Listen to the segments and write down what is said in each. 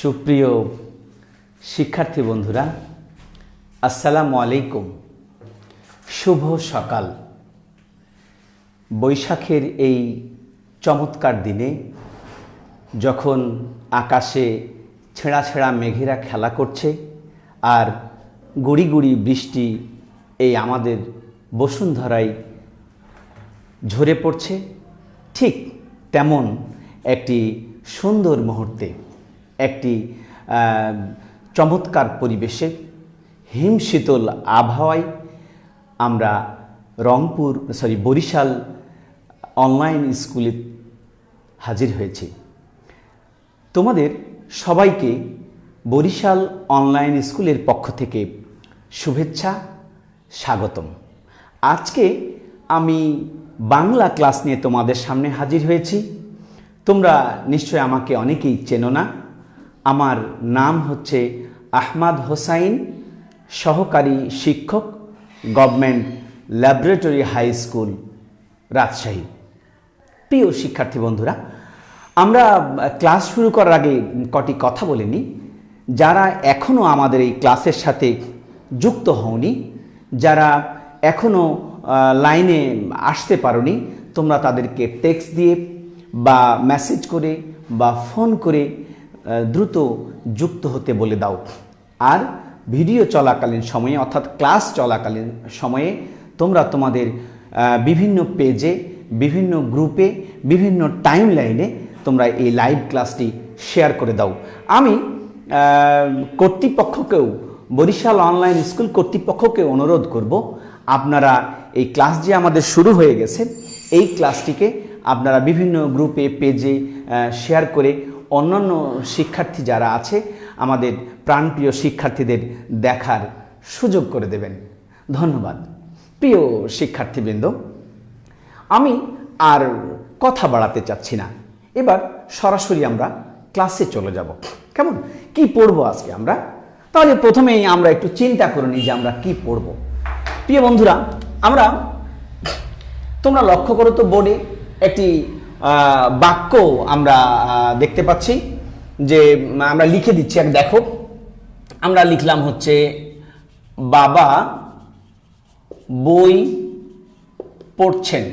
সুপ্রিয় শিক্ষার্থী বন্ধুরা, আসসালামু আলাইকুম। শুভ সকাল। বৈশাখের এই চমৎকার দিনে যখন আকাশে ছেঁড়া ছেঁড়া মেঘেরা খেলা করছে আর গুড়ি গুড়ি বৃষ্টি এই আমাদের বসুন্ধরায় ঝরে পড়ছে, ঠিক তেমন একটি সুন্দর মুহূর্তে, একটি চমৎকার পরিবেশে, হিমশীতল আবহাওয়ায় আমরা বরিশাল অনলাইন স্কুলে হাজির হয়েছি। তোমাদের সবাইকে বরিশাল অনলাইন স্কুলের পক্ষ থেকে শুভেচ্ছা, স্বাগতম। আজকে আমি বাংলা ক্লাস নিয়ে তোমাদের সামনে হাজির হয়েছি। তোমরা নিশ্চয় আমাকে অনেকেই চেনো না। আমার নাম হচ্ছে আহমদ হোসাইন, সহকারী শিক্ষক, government laboratory high school, Rajshahi. প্রিয় শিক্ষার্থী বন্ধুরা, আমরা ক্লাস শুরু করার আগে কটি কথা বলে নিই। যারা এখনও আমাদের এই ক্লাসের সাথে যুক্ত হওনি, যারা এখনও লাইনে আসতে পারোনি, তোমরা তাদেরকে টেক্সট দিয়ে বা মেসেজ করে বা ফোন করে দ্রুত যুক্ত হতে বলে দাও। আর ভিডিও চলাকালীন সময়ে, অর্থাৎ ক্লাস চলাকালীন সময়ে তোমরা তোমাদের বিভিন্ন পেজে, বিভিন্ন গ্রুপে, বিভিন্ন টাইম লাইনে তোমরা এই লাইভ ক্লাসটি শেয়ার করে দাও। আমি কর্তৃপক্ষকেও, বরিশাল অনলাইন স্কুল কর্তৃপক্ষকে অনুরোধ করব, আপনারা এই ক্লাস যে আমাদের শুরু হয়ে গেছে, এই ক্লাসটিকে আপনারা বিভিন্ন গ্রুপে, পেজে শেয়ার করে অন্যান্য শিক্ষার্থী যারা আছে, আমাদের প্রাণপ্রিয় শিক্ষার্থীদের দেখার সুযোগ করে দেবেন। ধন্যবাদ। প্রিয় শিক্ষার্থীবৃন্দ, আমি আর কথা বাড়াতে চাচ্ছি না, এবার সরাসরি আমরা ক্লাসে চলে যাব। কেমন, কি পড়বো আজকে আমরা? তাহলে প্রথমেই আমরা একটু চিন্তা করে নিই যে আমরা কি পড়ব। প্রিয় বন্ধুরা, তোমরা লক্ষ্য করো তো, বোর্ডে একটি বাক্য আমরা দেখতে পাচ্ছি যে আমরা লিখে দিচ্ছি। এক দেখো, আমরা লিখলাম হচ্ছে বাবা বই পড়ছেন।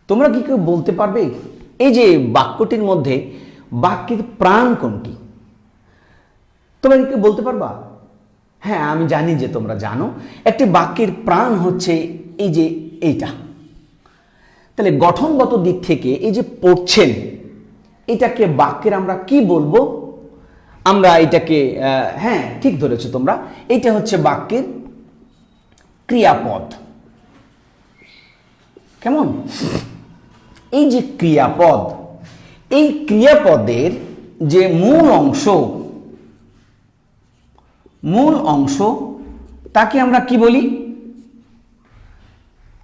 তোমরা কি কেউ বলতে পারবে এই যে বাক্যটির মধ্যে বাক্যের প্রাণ কোনটি? তোমরা কি কেউ বলতে পারবা? হ্যাঁ, আমি জানি যে তোমরা জানো। একটি বাক্যের প্রাণ হচ্ছে এই যে এইটা। তাহলে গঠনগত দিক থেকে এই যে পড়ছেন, এটাকে বাক্যের আমরা কি বলবো? আমরা এটাকে, হ্যাঁ ঠিক ধরেছো তোমরা, এটা হচ্ছে বাক্যের ক্রিয়াপদ। কেমন? এই যে ক্রিয়াপদ, এই ক্রিয়াপদের যে মূল অংশ তাকে আমরা কি বলি?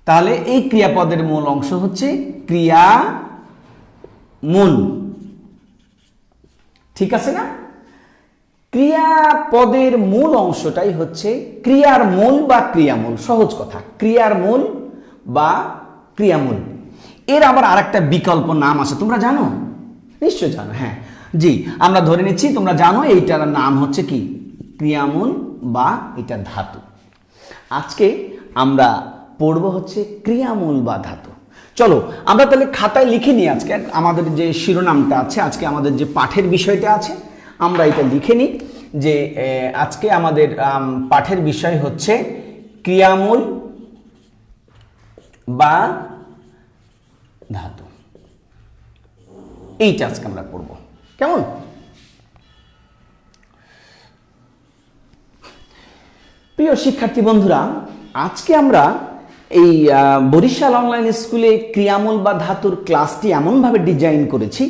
তাহলে এই ক্রিয়াপদের মূল অংশ হচ্ছে ক্রিয়ামূল। ঠিক আছে না? ক্রিয়াপদের মূল অংশটাই হচ্ছে ক্রিয়ার মূল বা ক্রিয়ামূল। সহজ কথা, ক্রিয়ার মূল বা ক্রিয়ামূল। এর আবার আরেকটা বিকল্প নাম আছে, তোমরা জানো? নিশ্চয় জানো। হ্যাঁ জি, আমরা ধরে নিচ্ছি তোমরা জানো। এইটার নাম হচ্ছে কি? ক্রিয়ামূল বা এটা ধাতু। আজকে আমরা পড়ব হচ্ছে ক্রিয়ামূল বা ধাতু। চলো আমরা তাহলে খাতায় লিখে নিই। আজকে আমাদের যে শিরোনামটা আছে, আজকে আমাদের যে পাঠের বিষয়টা আছে, আমরা এটা লিখে নিই যে আজকে আমাদের পাঠের বিষয় হচ্ছে ক্রিয়ামূল বা ধাতু। এইটা আজকে আমরা পড়ব। কেমন? প্রিয় শিক্ষার্থী বন্ধুরা, আজকে আমরা এই বরিশাল অনলাইন স্কুলে ক্রিয়ামূল বা ধাতুর ক্লাসটি এমনভাবে ডিজাইন করেছি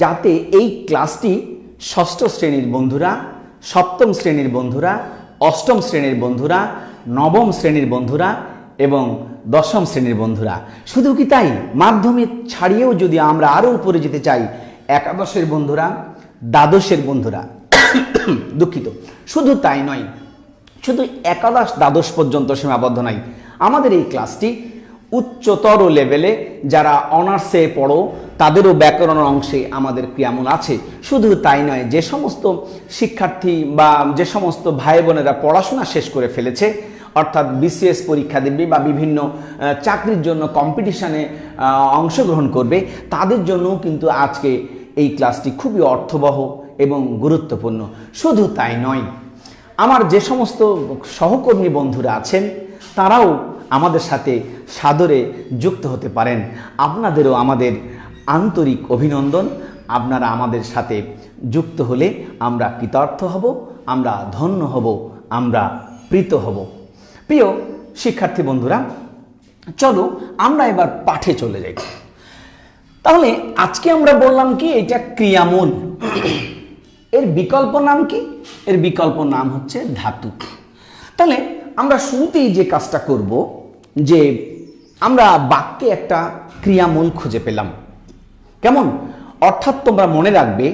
যাতে এই ক্লাসটি ষষ্ঠ শ্রেণীর বন্ধুরা, সপ্তম শ্রেণীর বন্ধুরা, অষ্টম শ্রেণীর বন্ধুরা, নবম শ্রেণীর বন্ধুরা এবং দশম শ্রেণীর বন্ধুরা, শুধু কি তাই, মাধ্যমিক ছাড়িয়েও যদি আমরা আরও উপরে যেতে চাই, একাদশের বন্ধুরা, দ্বাদশের বন্ধুরা, দুঃখিত, শুধু তাই নয়, শুধু একাদশ দ্বাদশ পর্যন্ত সীমাবদ্ধ নাই। আমাদের এই ক্লাসটি উচ্চতর লেভেলে যারা অনার্সে পড়ো তাদেরও ব্যাকরণ অংশে আমাদের ক্রিয়ামূল আছে। শুধু তাই নয়, যে সমস্ত শিক্ষার্থী বা যে সমস্ত ভাই বোনেরা পড়াশোনা শেষ করে ফেলেছে, অর্থাৎ বিসিএস পরীক্ষা দেবে বা বিভিন্ন চাকরির জন্য কম্পিটিশানে অংশগ্রহণ করবে, তাদের জন্যও কিন্তু আজকে এই ক্লাসটি খুবই অর্থবহ এবং গুরুত্বপূর্ণ। শুধু তাই নয়, আমার যে সমস্ত সহকর্মী বন্ধুরা আছেন তারাও আমাদের সাথে সাদরে যুক্ত হতে পারেন। আপনাদেরও আমাদের আন্তরিক অভিনন্দন। আপনারা আমাদের সাথে যুক্ত হলে আমরা কৃতার্থ হব, আমরা ধন্য হব, আমরা প্রীত হব। প্রিয় শিক্ষার্থী বন্ধুরা, চলো আমরা এবার পাঠে চলে যাই। তাহলে আজকে আমরা বললাম কি, এটা ক্রিয়ামূল। এর বিকল্প নাম কি? এর বিকল্প নাম হচ্ছে ধাতু। তাহলে আমরা শুরুতেই যে কাজটা করব, যে আমরা বাক্যে একটা ক্রিয়ামূল খুঁজে পেলাম। কেমন? অর্থাৎ তোমরা মনে রাখবে,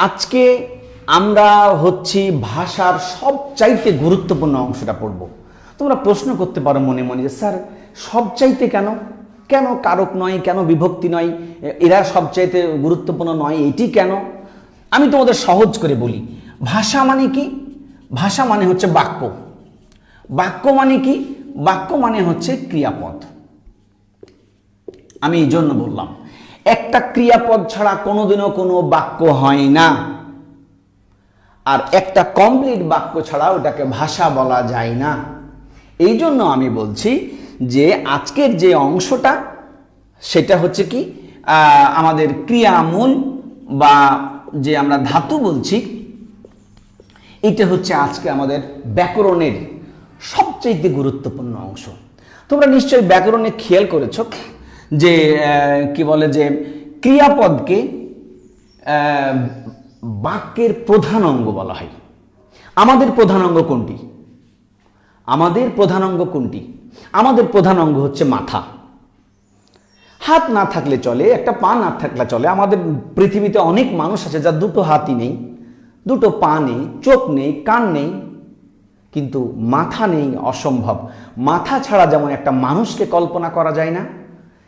আজকে আমরা হচ্ছে ভাষার সবচাইতে গুরুত্বপূর্ণ অংশটা পড়ব। তোমরা প্রশ্ন করতে পারো মনে মনে যে স্যার সবচাইতে কেন? কেন কারক নয়, কেন বিভক্তি নয়, এরা সবচাইতে গুরুত্বপূর্ণ নয়, এটি কেন? আমি তোমাদের সহজ করে বলি, ভাষা মানে কি? ভাষা মানে হচ্ছে বাক্য। বাক্য মানে কি? বাক্য মানে হচ্ছে ক্রিয়াপদ। আমি এই জন্য বললাম, একটা ক্রিয়াপদ ছাড়া কোনোদিনও কোনো বাক্য হয় না, আর একটা কমপ্লিট বাক্য ছাড়া ওটাকে ভাষা বলা যায় না। এই জন্য আমি বলছি যে আজকের যে অংশটা সেটা হচ্ছে কি, আমাদের ক্রিয়ামূল বা যে আমরা ধাতু বলছি, এটা হচ্ছে আজকে আমাদের ব্যাকরণের সবচেয়ে গুরুত্বপূর্ণ অংশ। তোমরা নিশ্চয়ই ব্যাকরণে খেয়াল করেছো যে কি বলে, যে ক্রিয়াপদকে বাক্যের প্রধান অঙ্গ বলা হয়। আমাদের প্রধান অঙ্গ কোনটি? আমাদের প্রধান অঙ্গ কোনটি? আমাদের প্রধান অঙ্গ হচ্ছে মাথা। হাত না থাকলে চলে, একটা পা না থাকলে চলে। আমাদের পৃথিবীতে অনেক মানুষ আছে যার দুটো হাতই নেই, দুটো পা নেই, চোখ নেই, কান নেই, কিন্তু মাথা নেই, অসম্ভব। মাথা ছাড়া যেমন একটা মানুষকে কল্পনা করা যায় না,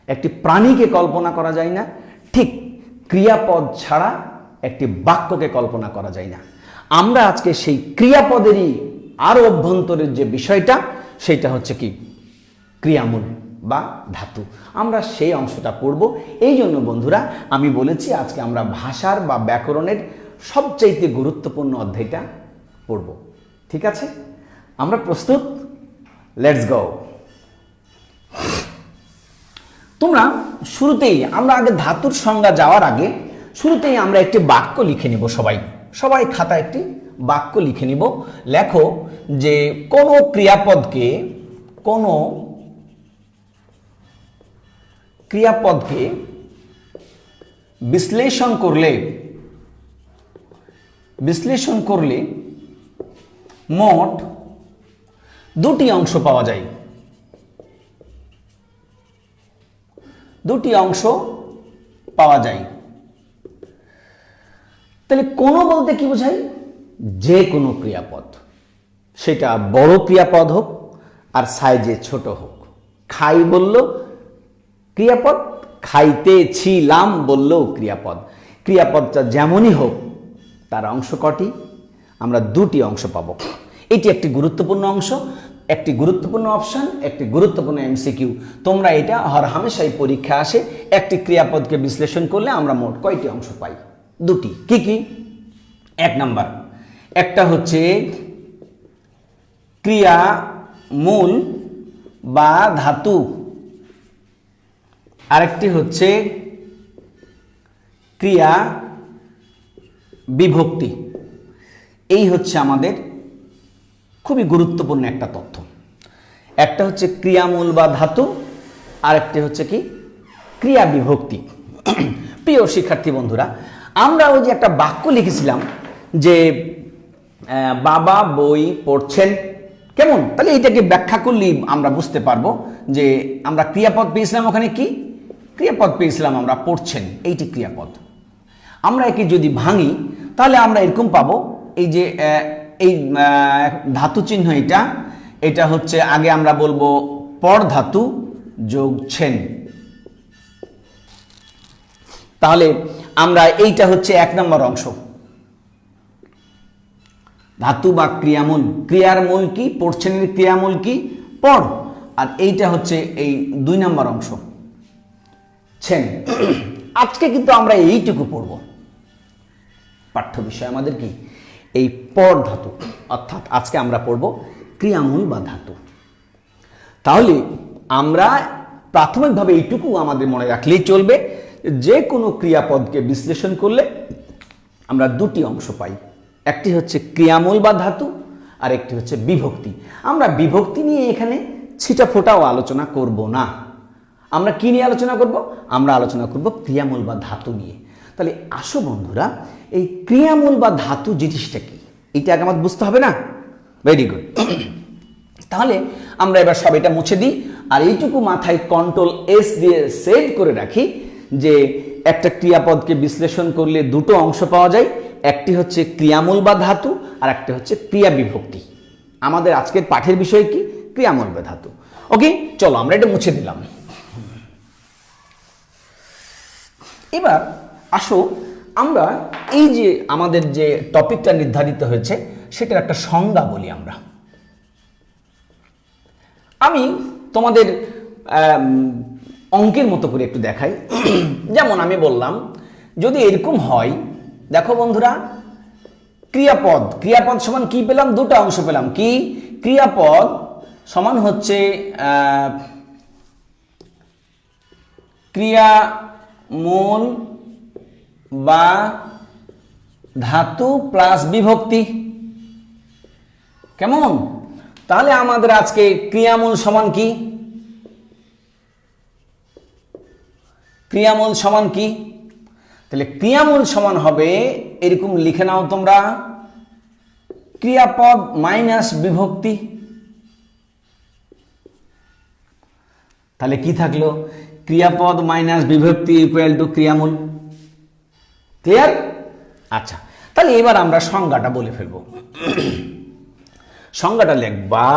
একটি প্রাণীকে কল্পনা করা যায় না, ঠিক ক্রিয়াপদ ছাড়া একটি বাক্যকে কল্পনা করা যায় না। আমরা আজকে সেই ক্রিয়াপদেরই আরো অভ্যন্তরের যে বিষয়টা, সেটা হচ্ছে কি, ক্রিয়ামূল বা ধাতু। আমরা সেই অংশটা পড়ব। এই জন্য বন্ধুরা আমি বলেছি আজকে আমরা ভাষার বা ব্যাকরণের সবচাইতে গুরুত্বপূর্ণ অধ্যায়টা পড়ব। ঠিক আছে, আমরা প্রস্তুত? Let's go. তোমরা শুরুতেই, আমরা আগে ধাতুর সংজ্ঞা যাওয়ার আগে শুরুতেই আমরা একটি বাক্য লিখে নিব। সবাই খাতা একটি বাক্য লিখে নিব। লেখো যে কোনো ক্রিয়াপদকে বিশ্লেষণ করলে মোট দুটি অংশ পাওয়া যায়। দুটি অংশ পাওয়া যায়। তাহলে কোনো বলতে কি বোঝায়? যে কোনো ক্রিয়াপদ, সেটা বড় ক্রিয়াপদ হোক আর সাইজে ছোট হোক। খাই বলল ক্রিয়াপদ, খাইতেছিলাম বললেও ক্রিয়াপদ। ক্রিয়াপদটা যেমনই হোক, তার অংশ কটি? আমরা দুটি অংশ পাবো। এটি একটি গুরুত্বপূর্ণ অংশ, একটি গুরুত্বপূর্ণ অপশন, একটি গুরুত্বপূর্ণ এমসিকিউ। তোমরা এটা হরহামেশাই পরীক্ষা আসে, একটি ক্রিয়াপদকে বিশ্লেষণ করলে আমরা মোট কয়টি অংশ পাই? দুটি। কি কি? এক নাম্বার, একটা হচ্ছে ক্রিয়ামূল বা ধাতু, আরেকটি হচ্ছে ক্রিয়া বিভক্তি। এই হচ্ছে আমাদের খুবই গুরুত্বপূর্ণ একটা তথ্য। একটা হচ্ছে ক্রিয়ামূল বা ধাতু, আরেকটি হচ্ছে কি, ক্রিয়া বিভক্তি। প্রিয় শিক্ষার্থী বন্ধুরা, আমরা ওই যে একটা বাক্য লিখেছিলাম যে বাবা বই পড়ছেন, কেমন? তাহলে এইটাকে ব্যাখ্যা করলেই আমরা বুঝতে পারবো যে আমরা ক্রিয়াপদ পেয়েছিলাম। ওখানে কি ক্রিয়াপদ পেয়েছিলাম? আমরা পড়ছেন, এইটি ক্রিয়াপদ। আমরা একে যদি ভাঙি তাহলে আমরা এরকম পাবো, এই যে এই ধাতু চিহ্ন, এটা হচ্ছে, আগে আমরা বলবো পর ধাতু, যোগ ছেন। তাহলে আমরা এইটা হচ্ছে 1 নম্বর অংশ, ধাতু বা ক্রিয়ামূল। ক্রিয়ার মূল কি, পড়ছেনের ক্রিয়ামূল কি, পড়। আর এইটা হচ্ছে এই 2 নম্বর অংশ, ছেন। আজকে কিন্তু আমরা এইটুকু পড়ব। পাঠ্য বিষয় আমাদের কি, এই পর ধাতু, অর্থাৎ আজকে আমরা পড়ব ক্রিয়ামূল বা ধাতু। তাহলে আমরা প্রাথমিকভাবে এইটুকু আমাদের মনে রাখলেই চলবে, যে কোনো ক্রিয়াপদকে বিশ্লেষণ করলে আমরা 2টি অংশ পাই, একটি হচ্ছে ক্রিয়ামূল বা ধাতু, আর একটি হচ্ছে বিভক্তি। আমরা বিভক্তি নিয়ে এখানে ছিটাফোটাও আলোচনা করব না। আমরা কি নিয়ে আলোচনা করব, আমরা আলোচনা করব ক্রিয়ামূল বা ধাতু নিয়ে। তাহলে আসো বন্ধুরা, এই ক্রিয়ামূল বা ধাতু জিনিসটা কি, এটা আগে আমাদের বুঝতে হবে না। Very good. তাহলে আমরা এবার সব এটা মুছে দিই, আর এইটুকু মাথায় Ctrl+S দিয়ে সেভ করে রাখি যে একটা ক্রিয়াপদকে বিশ্লেষণ করলে 2টো অংশ পাওয়া যায়, একটি হচ্ছে ক্রিয়ামূল বা ধাতু, আর একটা হচ্ছে ক্রিয়া বিভক্তি। আমাদের আজকের পাঠের বিষয় কি, ক্রিয়ামূল বা ধাতু। ওকে, চলো আমরা এটা মুছে দিলাম। এবার আসো আমরা এই যে আমাদের যে টপিকটা নির্ধারিত হয়েছে সেটার একটা সংজ্ঞা বলি আমরা। আমি তোমাদের অঙ্কের মতো করে একটু দেখাই। যেমন আমি বললাম, যদি এরকম হয়, দেখো বন্ধুরা, ক্রিয়াপদ, ক্রিয়াপদ সমান কি পেলাম, 2টা অংশ পেলাম। কি, ক্রিয়াপদ সমান হচ্ছে ক্রিয়ামূল বা ধাতু প্লাস বিভক্তি। কেমন? তাহলে আমাদের আজকে ক্রিয়ামূল সমান কি, ক্রিয়ামূল সমান কি, তাহলে ক্রিয়ামূল সমান হবে এরকম লিখে নাও তোমরা, ক্রিয়াপদ মাইনাস বিভক্তি। তাহলে কি থাকলো, ক্রিয়াপদ মাইনাস বিভক্তি ইকুয়াল টু ক্রিয়ামূল। ক্লিয়ার? আচ্ছা, তাহলে এবার আমরা সংজ্ঞাটা বলে ফেলবো। সংজ্ঞাটা লিখবা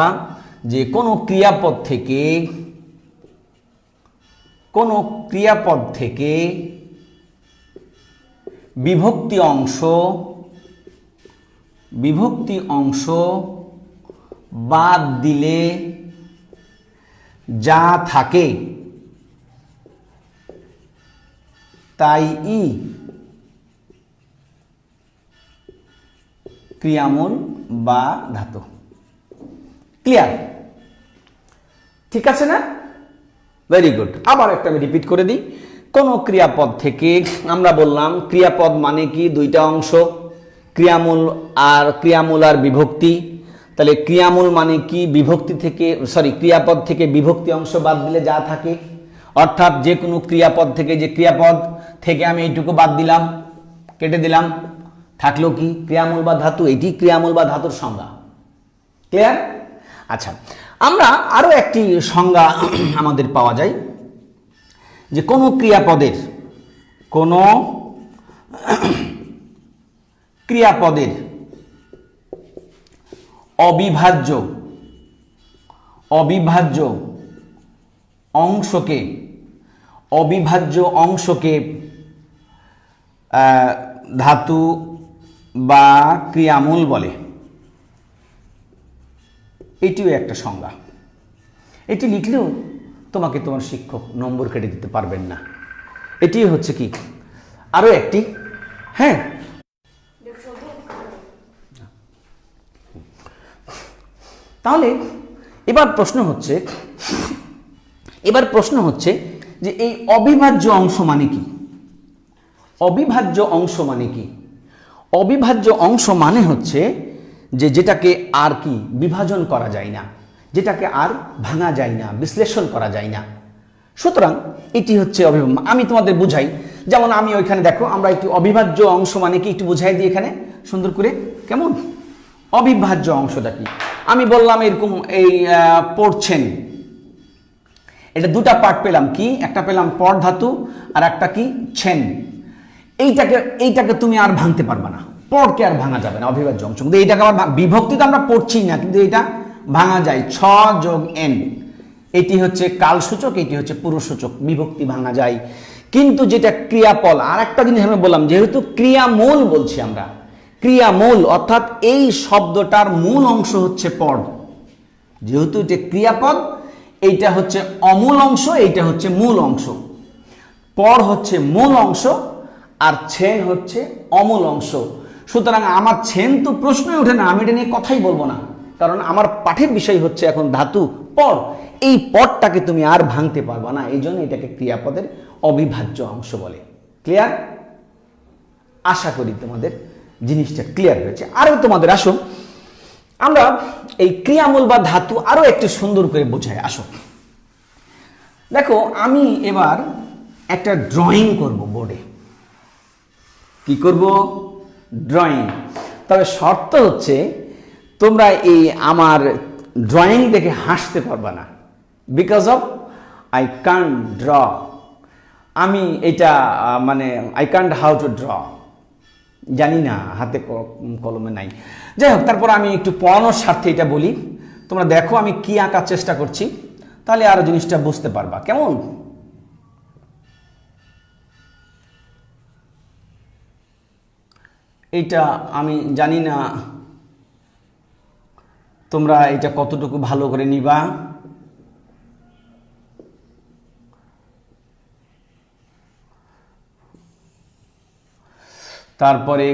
যে কোনো ক্রিয়াপদ থেকে বিভক্তি অংশ বাদ দিলে যা থাকে তাই ক্রিয়ামূল বা ধাতু। ক্লিয়ার? ঠিক আছে না? Very good. আবার একটা আমি রিপিট করে দিই, কোন ক্রিয়াপদ থেকে, আমরা বললাম ক্রিয়াপদ মানে কি, 2টা অংশ, ক্রিয়ামূল আর বিভক্তি। তাহলে ক্রিয়ামূল মানে কি, ক্রিয়াপদ থেকে বিভক্তি অংশ বাদ দিলে যা থাকে, অর্থাৎ যে কোনো ক্রিয়াপদ থেকে, যে ক্রিয়াপদ থেকে আমি এইটুকু বাদ দিলাম, কেটে দিলাম, থাকলো কি, ক্রিয়ামূল বা ধাতু। এটি ক্রিয়ামূল বা ধাতুর সংজ্ঞা। ক্লিয়ার? আচ্ছা, আমরা আরো একটি সংজ্ঞা আমাদের পাওয়া যায়, যে কোনো ক্রিয়াপদের অবিভাজ্য অংশকে ধাতু বা ক্রিয়ামূল বলে। এটিও একটা সংজ্ঞা। এটি লিখলেও তোমাকে তোমার শিক্ষক নম্বর কেটে দিতে পারবেন না। এটি হচ্ছে কি, আরো একটি। হ্যাঁ, তাহলে এবার প্রশ্ন হচ্ছে যে এই অবিভাজ্য অংশ মানে কি? অবিভাজ্য অংশ মানে কি? অবিভাজ্য অংশ মানে হচ্ছে যে যেটাকে আর কি বিভাজন করা যায় না, যেটাকে আর ভাঙা যায় না, বিশ্লেষণ করা যায় না। সুতরাং এটি হচ্ছে অবিভাজ্য। আমি তোমাদের বুঝাই, যেমন আমি ওইখানে দেখো, আমরা একটু অবিভাজ্য অংশ মানে কি একটু বুঝাই দিই এখানে সুন্দর করে। কেমন? অবিভাজ্য অংশটা কি? আমি বললাম এরকম, এই পড়ছেন, এটা 2টা পার্ট পেলাম। কি? একটা পেলাম পর ধাতু, আর একটা কি, ছেন। এইটাকে তুমি আর ভাঙতে পারবে না, পরকে আর ভাঙা যাবে না, অবিভাজ্য অংশ। কিন্তু এইটাকে আবার বিভক্তি তো আমরা পড়ছি না, কিন্তু এটা ভাঙা যায়। 6 যোগ n, এটি হচ্ছে কালসূচক, এটি হচ্ছে পুরুষসূচক, বিভক্তি ভাঙা যায়। কিন্তু যেটা ক্রিয়াপদ, আর একটা জিনিস আমি বললাম, যেহেতু ক্রিয়ামূল বলছি আমরা, ক্রিয়ামূল অর্থাৎ এই শব্দটার মূল অংশ হচ্ছে পদ, যেহেতু এটা ক্রিয়াপদ, এইটা হচ্ছে অমূল অংশ, এইটা হচ্ছে মূল অংশ। পর হচ্ছে মূল অংশ আর ছেন হচ্ছে অমূল অংশ। সুতরাং আমার ছেন তো প্রশ্নই ওঠে না, আমি এটা নিয়ে কথাই বলবো না, কারণ আমার পাঠের বিষয় হচ্ছে এখন ধাতু পর। এই পদটাকে তুমি আর ভাঙতে পারবা না, এই জন্য এটাকে ক্রিয়াপদের অবিভাজ্য অংশ বলে। ক্লিয়ার? আশা করি তোমাদের জিনিসটা ক্লিয়ার হয়েছে। আরও তোমাদের আসো, আমরা এই ক্রিয়ামূল বা ধাতু আরো একটু সুন্দর করে বোঝাই। আসো দেখো, আমি এবার একটা ড্রয়িং করব বোর্ডে। কি করব? ড্রয়িং। তবে শর্ত হচ্ছে তোমরা এই আমার ড্রয়িং দেখে হাসতে পারবা না, because of I can't draw. আমি এটা মানে I can't how to draw, জানি না, হাতে কলমে নাই। যাই হোক, তারপর আমি একটু পড়ানোর স্বার্থে এটা বলি। তোমরা দেখো আমি কি আঁকার চেষ্টা করছি, তাহলে আরো জিনিসটা বুঝতে পারবা। কেমন? এটা আমি জানি না তোমরা এটা কতটুকু ভালো করে নিবা। তারপরে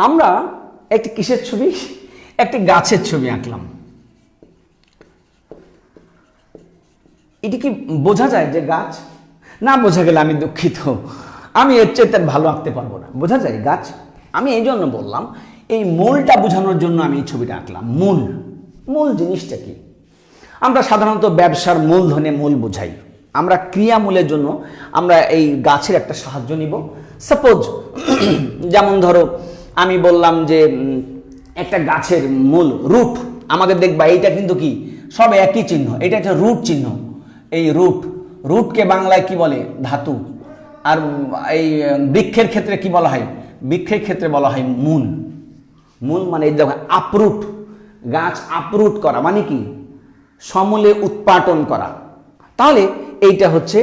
আমরা একটি কিসের ছবি? একটি গাছের ছবি আঁকলাম। এটি কি বোঝা যায় যে গাছ? না বোঝা গেলে আমি দুঃখিত, আমি এর চেয়ে তার ভালো আঁকতে পারবো না। বোঝা যায় গাছ? আমি এই জন্য বললাম, এই মূলটা বোঝানোর জন্য আমি এই ছবিটা আঁকলাম। মূল, মূল জিনিসটা কি? আমরা সাধারণত ব্যবসার মূলধনে মূল বোঝাই। আমরা ক্রিয়ামূলের জন্য আমরা এই গাছের একটা সাহায্য নিব। সাপোজ যেমন ধরো আমি বললাম যে একটা গাছের মূল রুট, আমাদের দেখবা এইটা কিন্তু কি সব একই চিহ্ন, এটা একটা রুট চিহ্ন। এই রুট, রুটকে বাংলায় কি বলে? ধাতু। আর এই বৃক্ষের ক্ষেত্রে কি বলা হয়? বৃক্ষের ক্ষেত্রে বলা হয় মূল। মূল মানে এই দেখো আপরুট, গাছ আপরুট করা মানে কি? সমূলে উৎপাটন করা। তাহলে এইটা হচ্ছে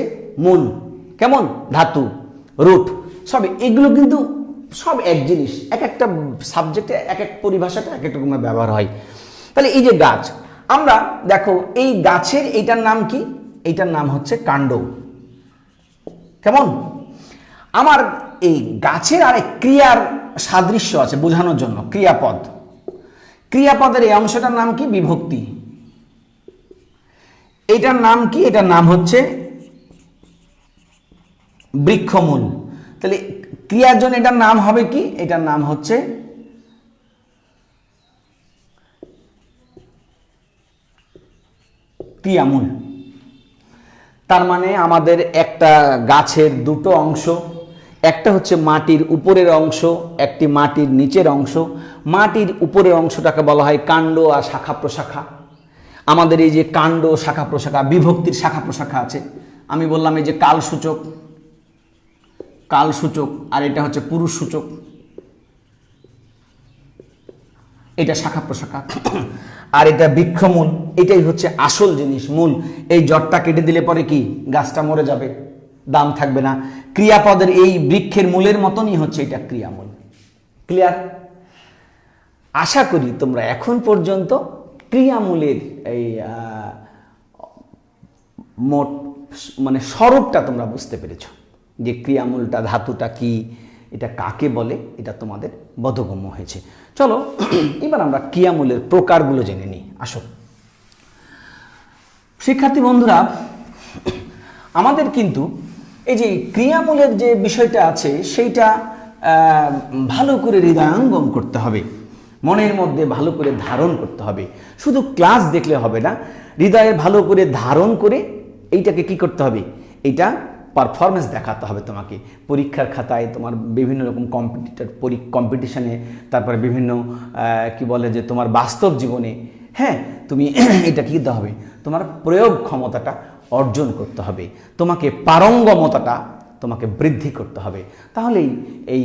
মূল। কেমন? ধাতু, রুট। সব এগুলো কিন্তু সব এক জিনিস, এক একটা সাবজেক্টে এক এক পরিভাষাটা এক এক রকমের ব্যবহার হয়। তাহলে এই যে গাছ, আমরা দেখো এই গাছের এইটার নাম কি? এইটার নাম হচ্ছে কাণ্ড। কেমন? আমার এই গাছের আরেক ক্রিয়ার সাদৃশ্য আছে বোঝানোর জন্য, ক্রিয়াপদ। ক্রিয়াপদের এই অংশটার নাম কি? বিভক্তি। এটার নাম কি? এটার নাম হচ্ছে বৃক্ষমূল। তাহলে ক্রিয়ার জন্য এটার নাম হবে কি? এটার নাম হচ্ছে ক্রিয়ামূল। তার মানে আমাদের একটা গাছের দুটো অংশ, একটা হচ্ছে মাটির উপরের অংশ, একটি মাটির নিচের অংশ। মাটির উপরের অংশটাকে বলা হয় কাণ্ড আর শাখা প্রশাখা। আমাদের এই যে কাণ্ড, শাখা প্রশাখা, বিভক্তির শাখা প্রশাখা আছে। আমি বললাম এই যে কালসূচক, কালসূচক, আর এটা হচ্ছে পুরুষ সূচক, এটা শাখা প্রশাখা। আর এটা বৃক্ষমূল, এটাই হচ্ছে আসল জিনিস, মূল। এই জটটা কেটে দিলে পরে কি? গাছটা মরে যাবে, দাম থাকবে না। ক্রিয়াপদের এই বৃক্ষের মূলের মতনই হচ্ছে এটা ক্রিয়ামূল। ক্লিয়ার? আশা করি তোমরা এখন পর্যন্ত ক্রিয়ামূলের এই মোট মানে স্বরূপটা তোমরা বুঝতে পেরেছো, যে ক্রিয়ামূলটা ধাতুটা কি, এটা কাকে বলে, এটা তোমাদের বোধগম্য হয়েছে। চলো এবার আমরা ক্রিয়ামূলের প্রকারগুলো জেনে নিই। আসো শিক্ষার্থী বন্ধুরা, আমাদের কিন্তু এই যে ক্রিয়ামূলের যে বিষয়টা আছে সেইটা ভালো করে হৃদয়ঙ্গম করতে হবে, মনের মধ্যে ভালো করে ধারণ করতে হবে। শুধু ক্লাস দেখলে হবে না, হৃদয়ে ভালো করে ধারণ করে এইটাকে কি করতে হবে? এইটা পারফরমেন্স দেখাতে হবে তোমাকে পরীক্ষার খাতায়, তোমার বিভিন্ন রকম কম্পিটিশনে, তারপরে বিভিন্ন কি বলে যে তোমার বাস্তব জীবনে। হ্যাঁ, তুমি এটা কি দিতে হবে? তোমার প্রয়োগ ক্ষমতাটা অর্জন করতে হবে, তোমাকে পারঙ্গমতাটা তোমাকে বৃদ্ধি করতে হবে। তাহলেই এই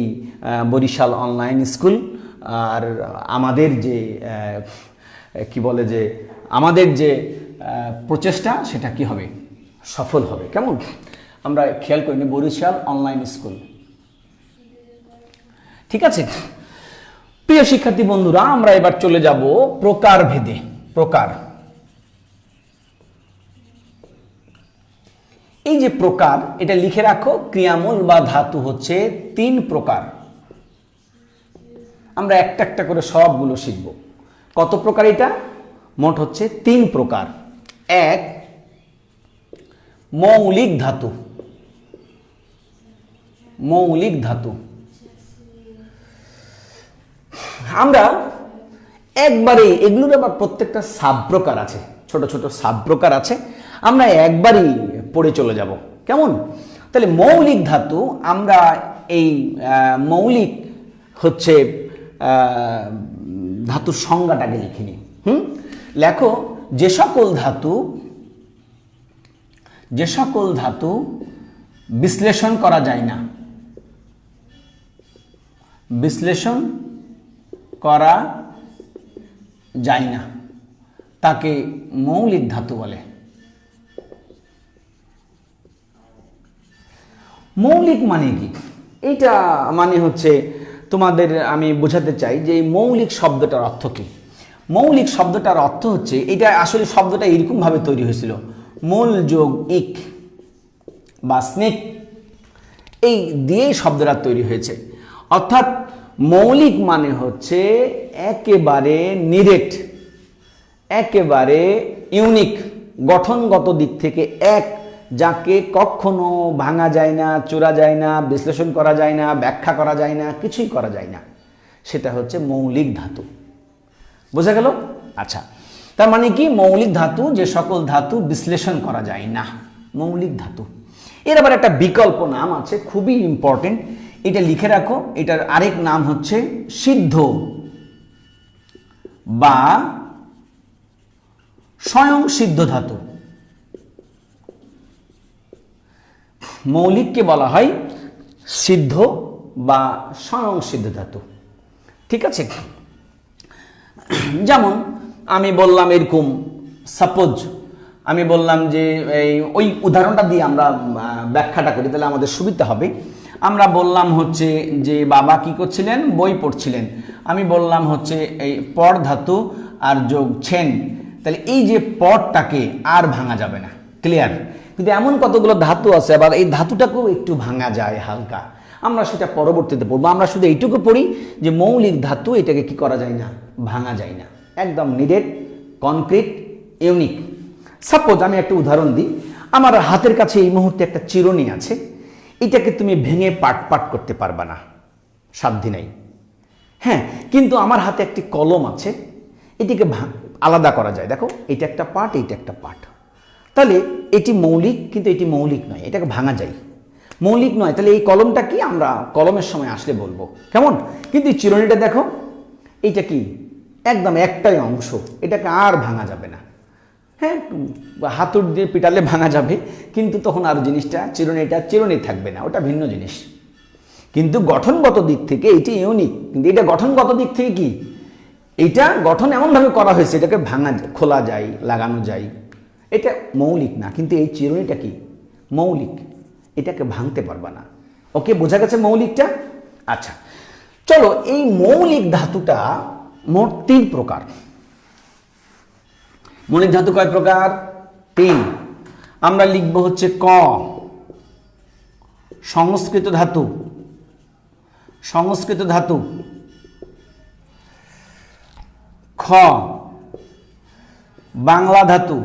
বরিশাল অনলাইন স্কুল আর আমাদের যে কি বলে যে আমাদের যে প্রচেষ্টা সেটা কি হবে, সফল হবে। কেমন আমরা খেয়াল করিনি বরিশাল অনলাইন স্কুল, ঠিক আছে। প্রিয় শিক্ষার্থী বন্ধুরা, আমরা এবার চলে যাব প্রকারভেদে। প্রকার, এই যে প্রকার, এটা লিখে রাখো, ক্রিয়ামূল বা ধাতু হচ্ছে 3 প্রকার। আমরা একটা একটা করে সবগুলো শিখব। কত প্রকার এটা? মোট হচ্ছে 3 প্রকার। 1, মৌলিক ধাতু। মৌলিক ধাতু আমরা একবারে, এগুলোর আবার প্রত্যেকটা সাব প্রকার আছে, ছোট ছোট সাব প্রকার আছে, আমরা একবারই পড়ে চলে যাব। কেমন? তাহলে মৌলিক ধাতু, আমরা এই মৌলিক হচ্ছে ধাতুর সংজ্ঞাটাকে লিখে নিই। লেখো, যে সকল ধাতু বিশ্লেষণ করা যায় না, বিশ্লেষণ করা যায় না, তাকে মৌলিক ধাতু বলে। মৌলিক মানে কি? এইটা মানে হচ্ছে তোমাদের আমি বোঝাতে চাই যে মৌলিক শব্দটার অর্থ কি। মৌলিক শব্দটার অর্থ হচ্ছে, এটা আসলে শব্দটা এরকম ভাবে তৈরি হয়েছিল, মূল যোগ ইক বা স্নেক, এই দিয়েই শব্দটা তৈরি হয়েছে। অর্থাৎ মৌলিক মানে হচ্ছে একেবারে নিরেট, একেবারে ইউনিক, গঠনগত দিক থেকে এক, যাকে কখনো ভাঙা যায় না, চোরা যায় না, বিশ্লেষণ করা যায় না, ব্যাখ্যা করা যায় না, কিছুই করা যায় না, সেটা হচ্ছে মৌলিক ধাতু। বোঝা গেল? আচ্ছা, তার মানে কি? মৌলিক ধাতু, যে সকল ধাতু বিশ্লেষণ করা যায় না, মৌলিক ধাতু। এর আবার একটা বিকল্প নাম আছে, খুবই ইম্পর্টেন্ট, এটা লিখে রাখো। এটার আরেক নাম হচ্ছে সিদ্ধ বা স্বয়ং সিদ্ধ ধাতু। মৌলিককে বলা হয় সিদ্ধ বা স্বয়ং সিদ্ধ ধাতু, ঠিক আছে। যেমন আমি বললাম এরকম, সাপোজ আমি বললাম যে ওই উদাহরণটা দিয়ে আমরা ব্যাখ্যাটা করি, তাহলে আমাদের সুবিধা হবে। আমরা বললাম হচ্ছে যে বাবা কি করছিলেন? বই পড়ছিলেন। আমি বললাম হচ্ছে এই পর ধাতু আর যোগ ছেন, তাহলে এই যে পরটাকে আর ভাঙা যাবে না, ক্লিয়ার। কিন্তু এমন কতগুলো ধাতু আছে, আবার এই ধাতুটাকেও একটু ভাঙা যায় হালকা, আমরা সেটা পরবর্তীতে পড়বো। আমরা শুধু এইটুকু পড়ি যে মৌলিক ধাতু, এটাকে কি করা যায় না? ভাঙা যায় না, একদম নিরেট, কনক্রিট, ইউনিক। সাপোজ আমি একটা উদাহরণ দিই, আমার হাতের কাছে এই মুহূর্তে একটা চিরুনি আছে, এটাকে তুমি ভেঙে পাট পাট করতে পারবা না, সাধ্য নাই। হ্যাঁ, কিন্তু আমার হাতে একটি কলম আছে, এটিকে আলাদা করা যায়। দেখো, এটা একটা পার্ট, এইটা একটা পার্ট, তাহলে এটি মৌলিক, কিন্তু এটি মৌলিক নয়, এটাকে ভাঙা যায়, মৌলিক নয়। তাহলে এই কলমটা কি? আমরা কলমের সময় আসলে বলবো, কেমন। কিন্তু এই চিরুনিটা দেখো, এইটা কি? একদম একটাই অংশ, এটাকে আর ভাঙা যাবে না। হ্যাঁ, হাতুড় দিয়ে পিটালে ভাঙা যাবে, কিন্তু তখন আর জিনিসটা চিরুনিটা চিরুনি থাকবে না, ওটা ভিন্ন জিনিস। কিন্তু গঠনগত দিক থেকে এটি ইউনিক, কিন্তু এটা গঠনগত দিক থেকে কি? এটা গঠন এমনভাবে করা হয়েছে, এটাকে ভাঙা, খোলা যায়, লাগানো যায়, এটা মৌলিক না। কিন্তু এই চিরুনিটা কি? মৌলিক, এটাকে ভাঙতে পারবা না। ওকে, বোঝা গেছে মৌলিকটা? আচ্ছা, চলো, এই মৌলিক ধাতুটা মোট 3 প্রকার। মৌলিক ধাতু কয় প্রকার? 3। আমরা লিখবো হচ্ছে ক, সংস্কৃত ধাতু, সংস্কৃত ধাতু। খ, বাংলা ধাতু।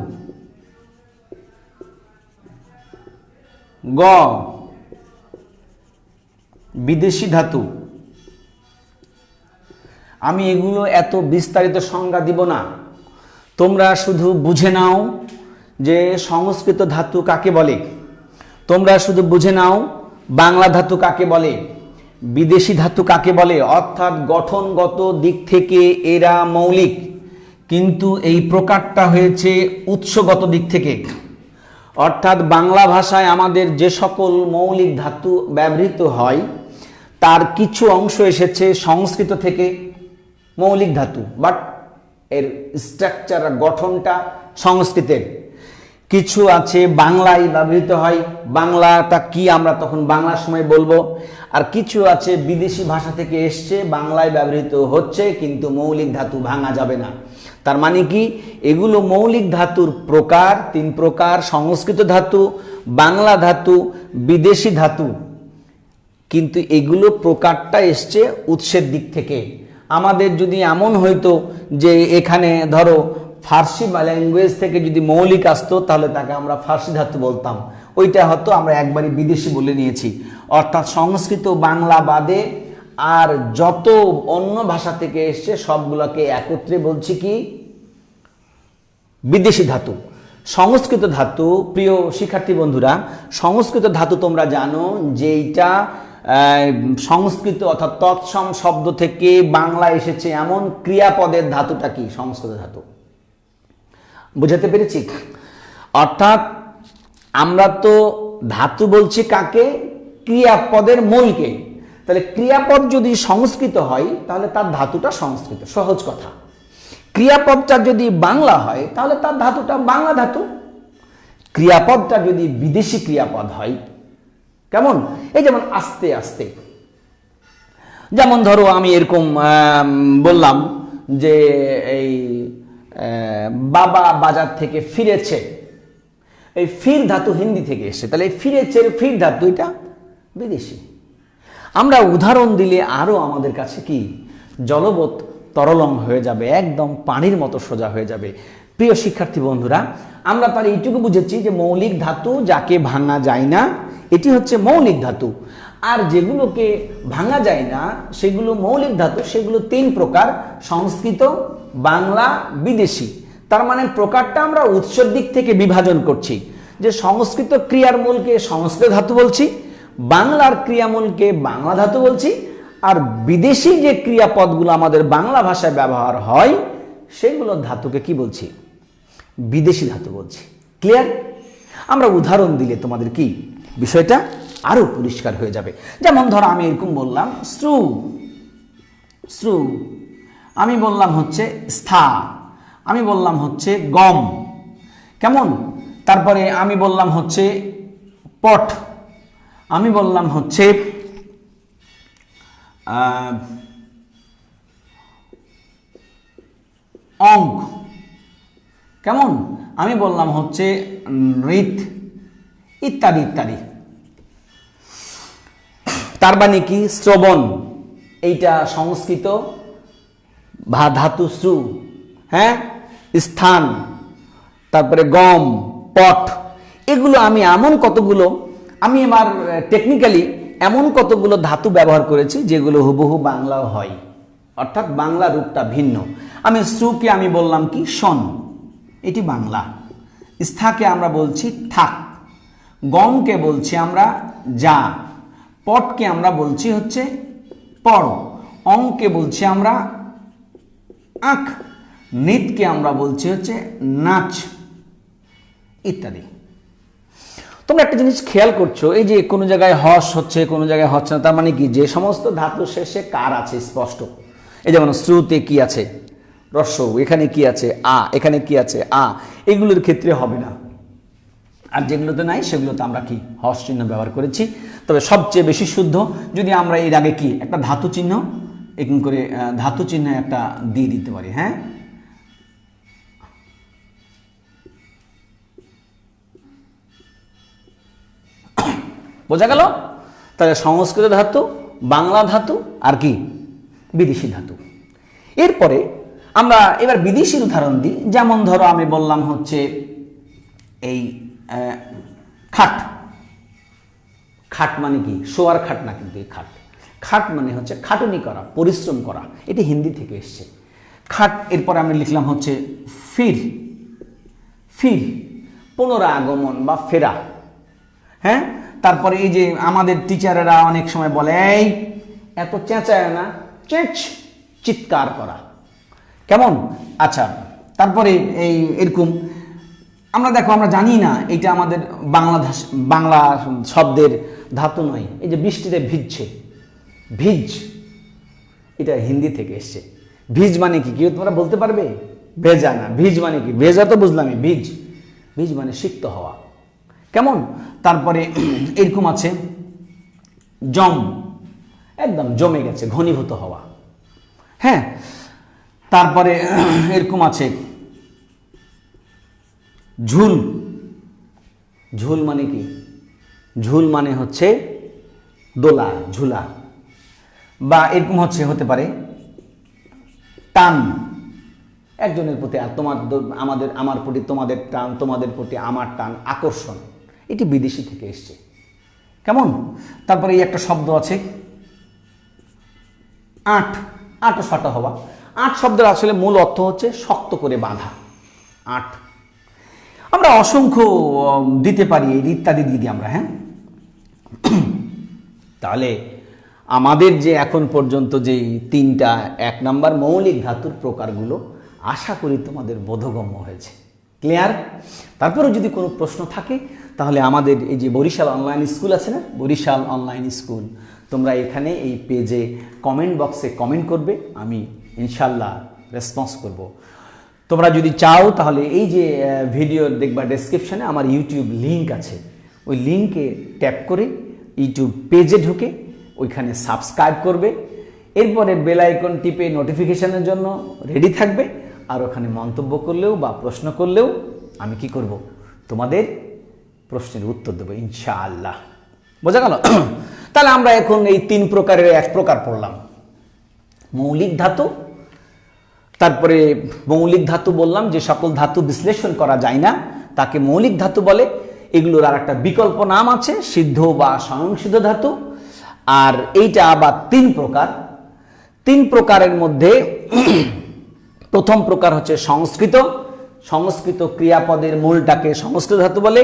গ, বিদেশি ধাতু। আমি এগুলো এত বিস্তারিত সংজ্ঞা দিব না, তোমরা শুধু বুঝে নাও যে সংস্কৃত ধাতু কাকে বলে, তোমরা শুধু বুঝে নাও বাংলা ধাতু কাকে বলে, বিদেশি ধাতু কাকে বলে। অর্থাৎ গঠনগত দিক থেকে এরা মৌলিক, কিন্তু এই প্রকারটা হয়েছে উৎসগত দিক থেকে। অর্থাৎ বাংলা ভাষায় আমাদের যে সকল মৌলিক ধাতু ব্যবহৃত হয় তার কিছু অংশ এসেছে সংস্কৃত থেকে, মৌলিক ধাতু, বাট এর স্ট্রাকচার গঠনটা সংস্কৃতের। কিছু আছে বাংলায় ব্যবহৃত হয়, বাংলাটা কি আমরা তখন বাংলার সময় বলবো। আর কিছু আছে বিদেশি ভাষা থেকে এসছে, বাংলায় ব্যবহৃত হচ্ছে, কিন্তু মৌলিক ধাতু ভাঙা যাবে না। তার মানে কি, এগুলো মৌলিক ধাতুর প্রকার, 3 প্রকার: সংস্কৃত ধাতু, বাংলা ধাতু, বিদেশি ধাতু। কিন্তু এগুলো প্রকারটা এসছে উৎসের দিক থেকে। আমাদের যদি এমন হইতো যে এখানে ধরো ফার্সি বা ল্যাঙ্গুয়েজ থেকে যদি মৌলিক আসতো, তাহলে তাকে আমরা ফার্সি ধাতু বলতাম, ওইটা হয়তো আমরা একবারই বিদেশি বলে নিয়েছি। অর্থাৎ সংস্কৃত, বাংলা বাদে আর যত অন্য ভাষা থেকে এসছে সবগুলোকে একত্রে বলছি কি, বিদেশি ধাতু। সংস্কৃত ধাতু, প্রিয় শিক্ষার্থী বন্ধুরা, সংস্কৃত ধাতু তোমরা জানো যে এইটা সংস্কৃত অর্থাৎ তৎসম শব্দ থেকে বাংলা এসেছে এমন ক্রিয়াপদের ধাতুটা কি, সংস্কৃত ধাতু। বুঝাতে পেরেছি? অর্থাৎ আমরা তো ধাতু বলছি কাকে, ক্রিয়াপদের মূলকে। তাহলে ক্রিয়াপদ যদি সংস্কৃত হয় তাহলে তার ধাতুটা সংস্কৃত, সহজ কথা। ক্রিয়াপদটা যদি বাংলা হয় তাহলে তার ধাতুটা বাংলা ধাতু। ক্রিয়াপদটা যদি বিদেশি ক্রিয়াপদ হয়, কেমন, এই যেমন আস্তে আস্তে, যেমন ধরো আমি এরকম বললাম যে এই বাবা বাজার থেকে ফিরেছে, এই ফির ধাতু হিন্দি থেকে এসেছে, তাহলে এই ফিরেছে ফির ধাতু এটা বিদেশি। আমরা উদাহরণ দিলে আরো আমাদের কাছে কি জলবৎ তরলং হয়ে যাবে, একদম পানির মতো সোজা হয়ে যাবে। প্রিয় শিক্ষার্থী বন্ধুরা, আমরা তার এইটুকু বুঝেছি যে মৌলিক ধাতু যাকে ভাঙা যায় না, এটি হচ্ছে মৌলিক ধাতু। আর যেগুলোকে ভাঙা যায় না সেগুলো মৌলিক ধাতু, সেগুলো 3 প্রকার: সংস্কৃত, বাংলা, বিদেশি। তার মানে প্রকারটা আমরা উৎসের দিক থেকে বিভাজন করছি, যে সংস্কৃত ক্রিয়ার মূলকে সংস্কৃত ধাতু বলছি, বাংলার ক্রিয়ামূলকে বাংলা ধাতু বলছি, আর বিদেশি যে ক্রিয়াপদগুলো আমাদের বাংলা ভাষায় ব্যবহার হয় সেগুলো ধাতুকে কি বলছি, বিদেশি ধাতু বলছি। ক্লিয়ার? আমরা উদাহরণ দিলে তোমাদের কি বিষয়টা আরো পরিষ্কার হয়ে যাবে। যেমন ধরো আমি এরকম বললাম শ্রু, শ্রু, আমি বললাম হচ্ছে স্থা, আমি বললাম হচ্ছে গম, কেমন, তারপরে আমি বললাম হচ্ছে পট, আমি বললাম হচ্ছে অঙ্ক, কেমন, আমি বললাম হচ্ছে নৃত, ইত্যাদি ইত্যাদি। তার মানে কি, শ্রবণ, এইটা সংস্কৃত ধাতু শ্রু, হ্যাঁ, স্থান, তারপরে গম, পট, এগুলো আমি এমন কতগুলো, আমি এবার টেকনিক্যালি এমন কতগুলো ধাতু ব্যবহার করেছি যেগুলো হুবহু বাংলাও হয়, অর্থাৎ বাংলা রূপটা ভিন্ন। আমি শ্রুকে আমি বললাম কি শোন, এটি বাংলা। স্থাকে আমরা বলছি থাক, গমকে বলছি আমরা যা, পটকে আমরা বলছি হচ্ছে পড়, অঙ্কে বলছি আমরা আঁক, নৃত্যকে আমরা বলছি হচ্ছে নাচ, ইত্যাদি। তোমরা একটা জিনিস খেয়াল করছো, এই যে কোনো জায়গায় হস হচ্ছে, কোনো জায়গায় হচ্ছে না, তার মানে কি, যে সমস্ত ধাতু শেষে কার আছে স্পষ্ট। এই যেমন শ্রুতে কি আছে রস্য, এখানে কি আছে আ, এখানে কি আছে আ, এগুলোর ক্ষেত্রে হবে না। আর যেগুলোতে নাই সেগুলোতে আমরা কি হস চিহ্ন ব্যবহার করেছি। তবে সবচেয়ে বেশি শুদ্ধ যদি আমরা এর আগে কি একটা ধাতু চিহ্ন এরকম করে ধাতু চিহ্ন একটা দিয়ে দিতে পারি, হ্যাঁ, বোঝা গেল? তাহলে সংস্কৃত ধাতু, বাংলা ধাতু আর কি বিদেশি ধাতু। এরপরে আমরা এবার বিদেশির উদাহরণ দিই। যেমন ধরো আমি বললাম হচ্ছে এই খাট, খাট মানে কি শোয়ার খাট না, কিন্তু এই খাট, খাট মানে হচ্ছে খাটুনি করা, পরিশ্রম করা, এটি হিন্দি থেকে এসছে খাট। এরপরে আমি লিখলাম হচ্ছে ফির, ফির পুনরাগমন বা ফেরা, হ্যাঁ। তারপরে এই যে আমাদের টিচারেরা অনেক সময় বলে এই এত চেঁচায় না, চেঁচ, চিৎকার করা, কেমন, আচ্ছা। তারপরে এই এরকম আমরা দেখো, আমরা জানি না এটা আমাদের বাংলা শব্দের ধাতু নয়। এই যে বৃষ্টিতে ভিজছে, ভিজ, এটা হিন্দি থেকে এসছে। ভিজ মানে কি, কেউ তোমরা বলতে পারবে? ভেজা না, ভিজ মানে কি? ভেজা তো বুঝলামই, ভিজ, ভিজ মানে সিক্ত হওয়া। কেমন? তারপরে এরকম আছে জম, একদম জমে গেছে, ঘনীভূত হওয়া। হ্যাঁ, তারপরে এরকম আছে ঝুল। ঝুল মানে কি? ঝুল মানে হচ্ছে দোলা, ঝুলা। বা এরকম হতে পারে টান, একজনের প্রতি আর আমার প্রতি তোমাদের টান, তোমাদের প্রতি আমার টান, আকর্ষণ। এটি বিদেশি থেকে এসছে। কেমন? তারপরে এই একটা শব্দ আছে আঁট, আঁটো সাঁটো হওয়া। আঁট শব্দের আসলে মূল অর্থ হচ্ছে শক্ত করে বাঁধা, আঁট। আমরা অসংখ্য দিতে পারি, ইত্যাদি দিয়ে দিই আমরা। হ্যাঁ, তাহলে আমাদের যে এখন পর্যন্ত যে 3টা 1 নম্বর মৌলিক ধাতুর প্রকারগুলো আশা করি তোমাদের বোধগম্য হয়েছে। ক্লিয়ার? তারপরেও যদি কোনো প্রশ্ন থাকে তাহলে আমাদের এই যে বরিশাল অনলাইন স্কুল আছে না, বরিশাল অনলাইন স্কুল, তোমরা এখানে এই পেজে কমেন্ট বক্সে কমেন্ট করবে, আমি ইনশাল্লাহ রেসপন্স করব। তোমরা যদি চাও তাহলে এই যে ভিডিও দেখবা ডেসক্রিপশনে আমার ইউটিউব লিঙ্ক আছে, ওই লিঙ্কে ট্যাপ করে ইউটিউব পেজে ঢুকে ওইখানে সাবস্ক্রাইব করবে। এরপরে বেল আইকন টিপে নোটিফিকেশনের জন্য রেডি থাকবে। আর ওখানে মন্তব্য করলেও বা প্রশ্ন করলেও আমি কি করব, তোমাদের প্রশ্নের উত্তর দেবো ইনশাআল্লাহ। বোঝা গেল? তাহলে আমরা এখন এই 3 প্রকারের 1 প্রকার পড়লাম, মৌলিক ধাতু। তারপরে মৌলিক ধাতু বললাম যে সকল ধাতু বিশ্লেষণ করা যায় না তাকে মৌলিক ধাতু বলে। এগুলোর আর একটা বিকল্প নাম আছে, সিদ্ধ বা স্বয়ংসিদ্ধ ধাতু। আর এইটা আবার 3 প্রকার। 3 প্রকারের মধ্যে প্রথম প্রকার হচ্ছে সংস্কৃত। সংস্কৃত ক্রিয়াপদের মূলটাকে সংস্কৃত ধাতু বলে।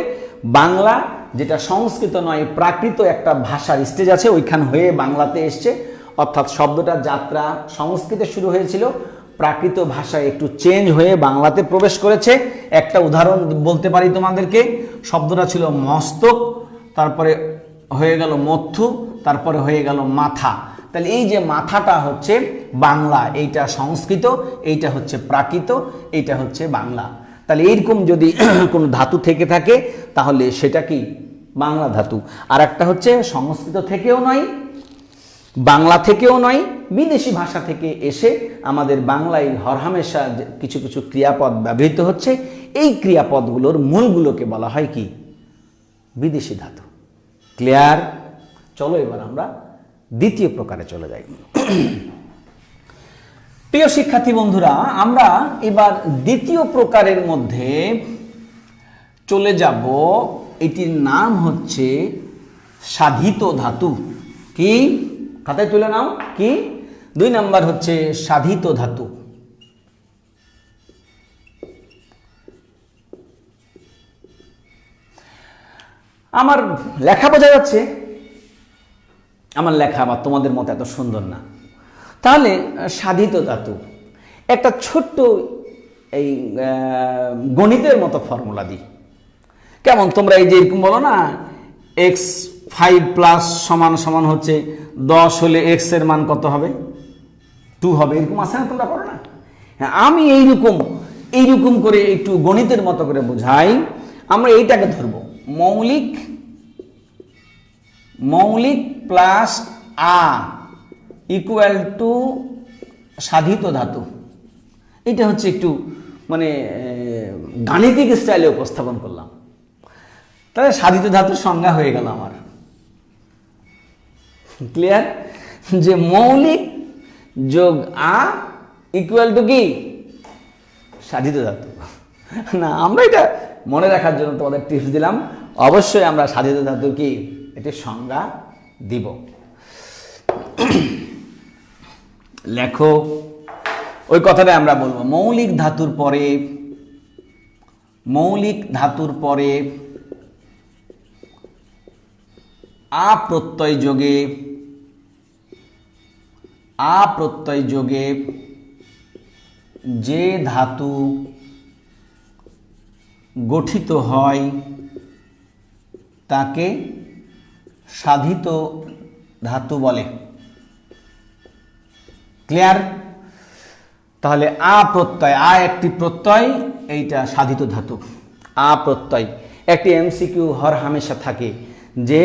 বাংলা, যেটা সংস্কৃত নয়, প্রাকৃত একটা ভাষার স্টেজ আছে, ওইখান হয়ে বাংলাতে এসছে। অর্থাৎ শব্দটা যাত্রা সংস্কৃতে শুরু হয়েছিল, প্রাকৃত ভাষায় একটু চেঞ্জ হয়ে বাংলাতে প্রবেশ করেছে। একটা উদাহরণ বলতে পারি তোমাদেরকে, শব্দটা ছিল মস্তক, তারপরে হয়ে গেল মথ্যু, তারপরে হয়ে গেল মাথা। তাহলে এই যে মাথাটা হচ্ছে বাংলা, এইটা সংস্কৃত, এইটা হচ্ছে প্রাকৃত, এইটা হচ্ছে বাংলা। তাহলে এইরকম যদি কোনো ধাতু থেকে থাকে তাহলে সেটা কি বাংলা ধাতু। আর একটা হচ্ছে সংস্কৃত থেকেও নয়, বাংলা থেকেও নয়, বিদেশি ভাষা থেকে এসে আমাদের বাংলায় হরহামেশা কিছু কিছু ক্রিয়াপদ ব্যবহৃত হচ্ছে। এই ক্রিয়াপদগুলোর মূলগুলোকে বলা হয় কি বিদেশি ধাতু। ক্লিয়ার? চলো এবার আমরা দ্বিতীয় প্রকারে চলে যাই। প্রিয় শিক্ষার্থী বন্ধুরা, আমরা এবার দ্বিতীয় প্রকারের মধ্যে চলে যাব। এটির নাম হচ্ছে সাধিত ধাতু। কি? খাতায় তুলে নাও। কি? 2 নম্বর হচ্ছে সাধিত ধাতু। আমার লেখা বোঝা যাচ্ছে? আমার লেখা আবার তোমাদের মতো এত সুন্দর না। তাহলে সাধিত ধাতু একটা ছোট্ট এই গণিতের মতো ফর্মুলা দিই। কেমন? তোমরা এই যে এরকম বলো না, x5 প্লাস সমান সমান হচ্ছে 10 হলে x এর মান কত হবে? 2 হবে। এরকম আছে না, তোমরা করো না? হ্যাঁ, আমি এইরকম করে একটু গণিতের মতো করে বোঝাই। আমরা এইটাকে ধরবো মৌলিক প্লাস আ ইকুয়াল টু সাধিত ধাতু। এটা হচ্ছে একটু মানে গাণিতিক স্টাইলে উপস্থাপন করলাম। তাহলে সাধিত ধাতুর সংজ্ঞা হয়ে গেল আমার। ক্লিয়ার? যে মৌলিক যোগ আ ইকুয়াল টু কি সাধিত ধাতু। না, আমরা এটা মনে রাখার জন্য তোমাদের টিপস দিলাম। অবশ্যই আমরা সাধিত ধাতুর কি এটি সংজ্ঞা দিব। লেখো, ওই কথাটাই আমরা বলবো। মৌলিক ধাতুর পরে আ প্রত্যয় যোগে যে ধাতু গঠিত হয় তাকে সাধিত ধাতু বলে। ক্লিয়ার? তাহলে আ প্রত্যয়, আ একটি প্রত্যয়, এইটা সাধিত ধাতু। আ প্রত্যয় একটি এমসিকিউ হর হামেশা থাকে যে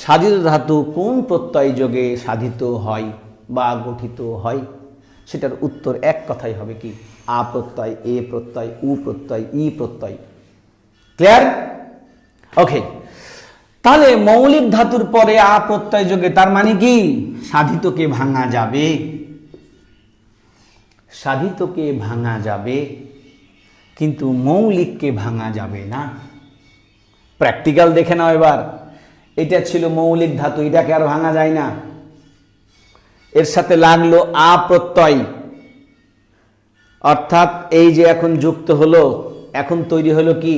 সাধিত ধাতু কোন প্রত্যয় যোগে সাধিত হয় বা গঠিত হয়, সেটার উত্তর এক কথাই হবে কি? আ প্রত্যয়, এ প্রত্যয়, উ প্রত্যয়, ই প্রত্যয়। ক্লিয়ার? ওকে, তাহলে মৌলিক ধাতুর পরে আ প্রত্যয় যোগে, তার মানে কি সাধিতকে ভাঙা যাবে, সাধিতকে ভাঙা যাবে কিন্তু মৌলিককে ভাঙা যাবে না। প্র্যাকটিক্যাল দেখে নাও এবার। এটা ছিল মৌলিক ধাতু, এটাকে আর ভাঙা যায় না। এর সাথে লাগলো আ প্রত্যয়, অর্থাৎ এই যে এখন যুক্ত হলো, এখন তৈরি হলো কি?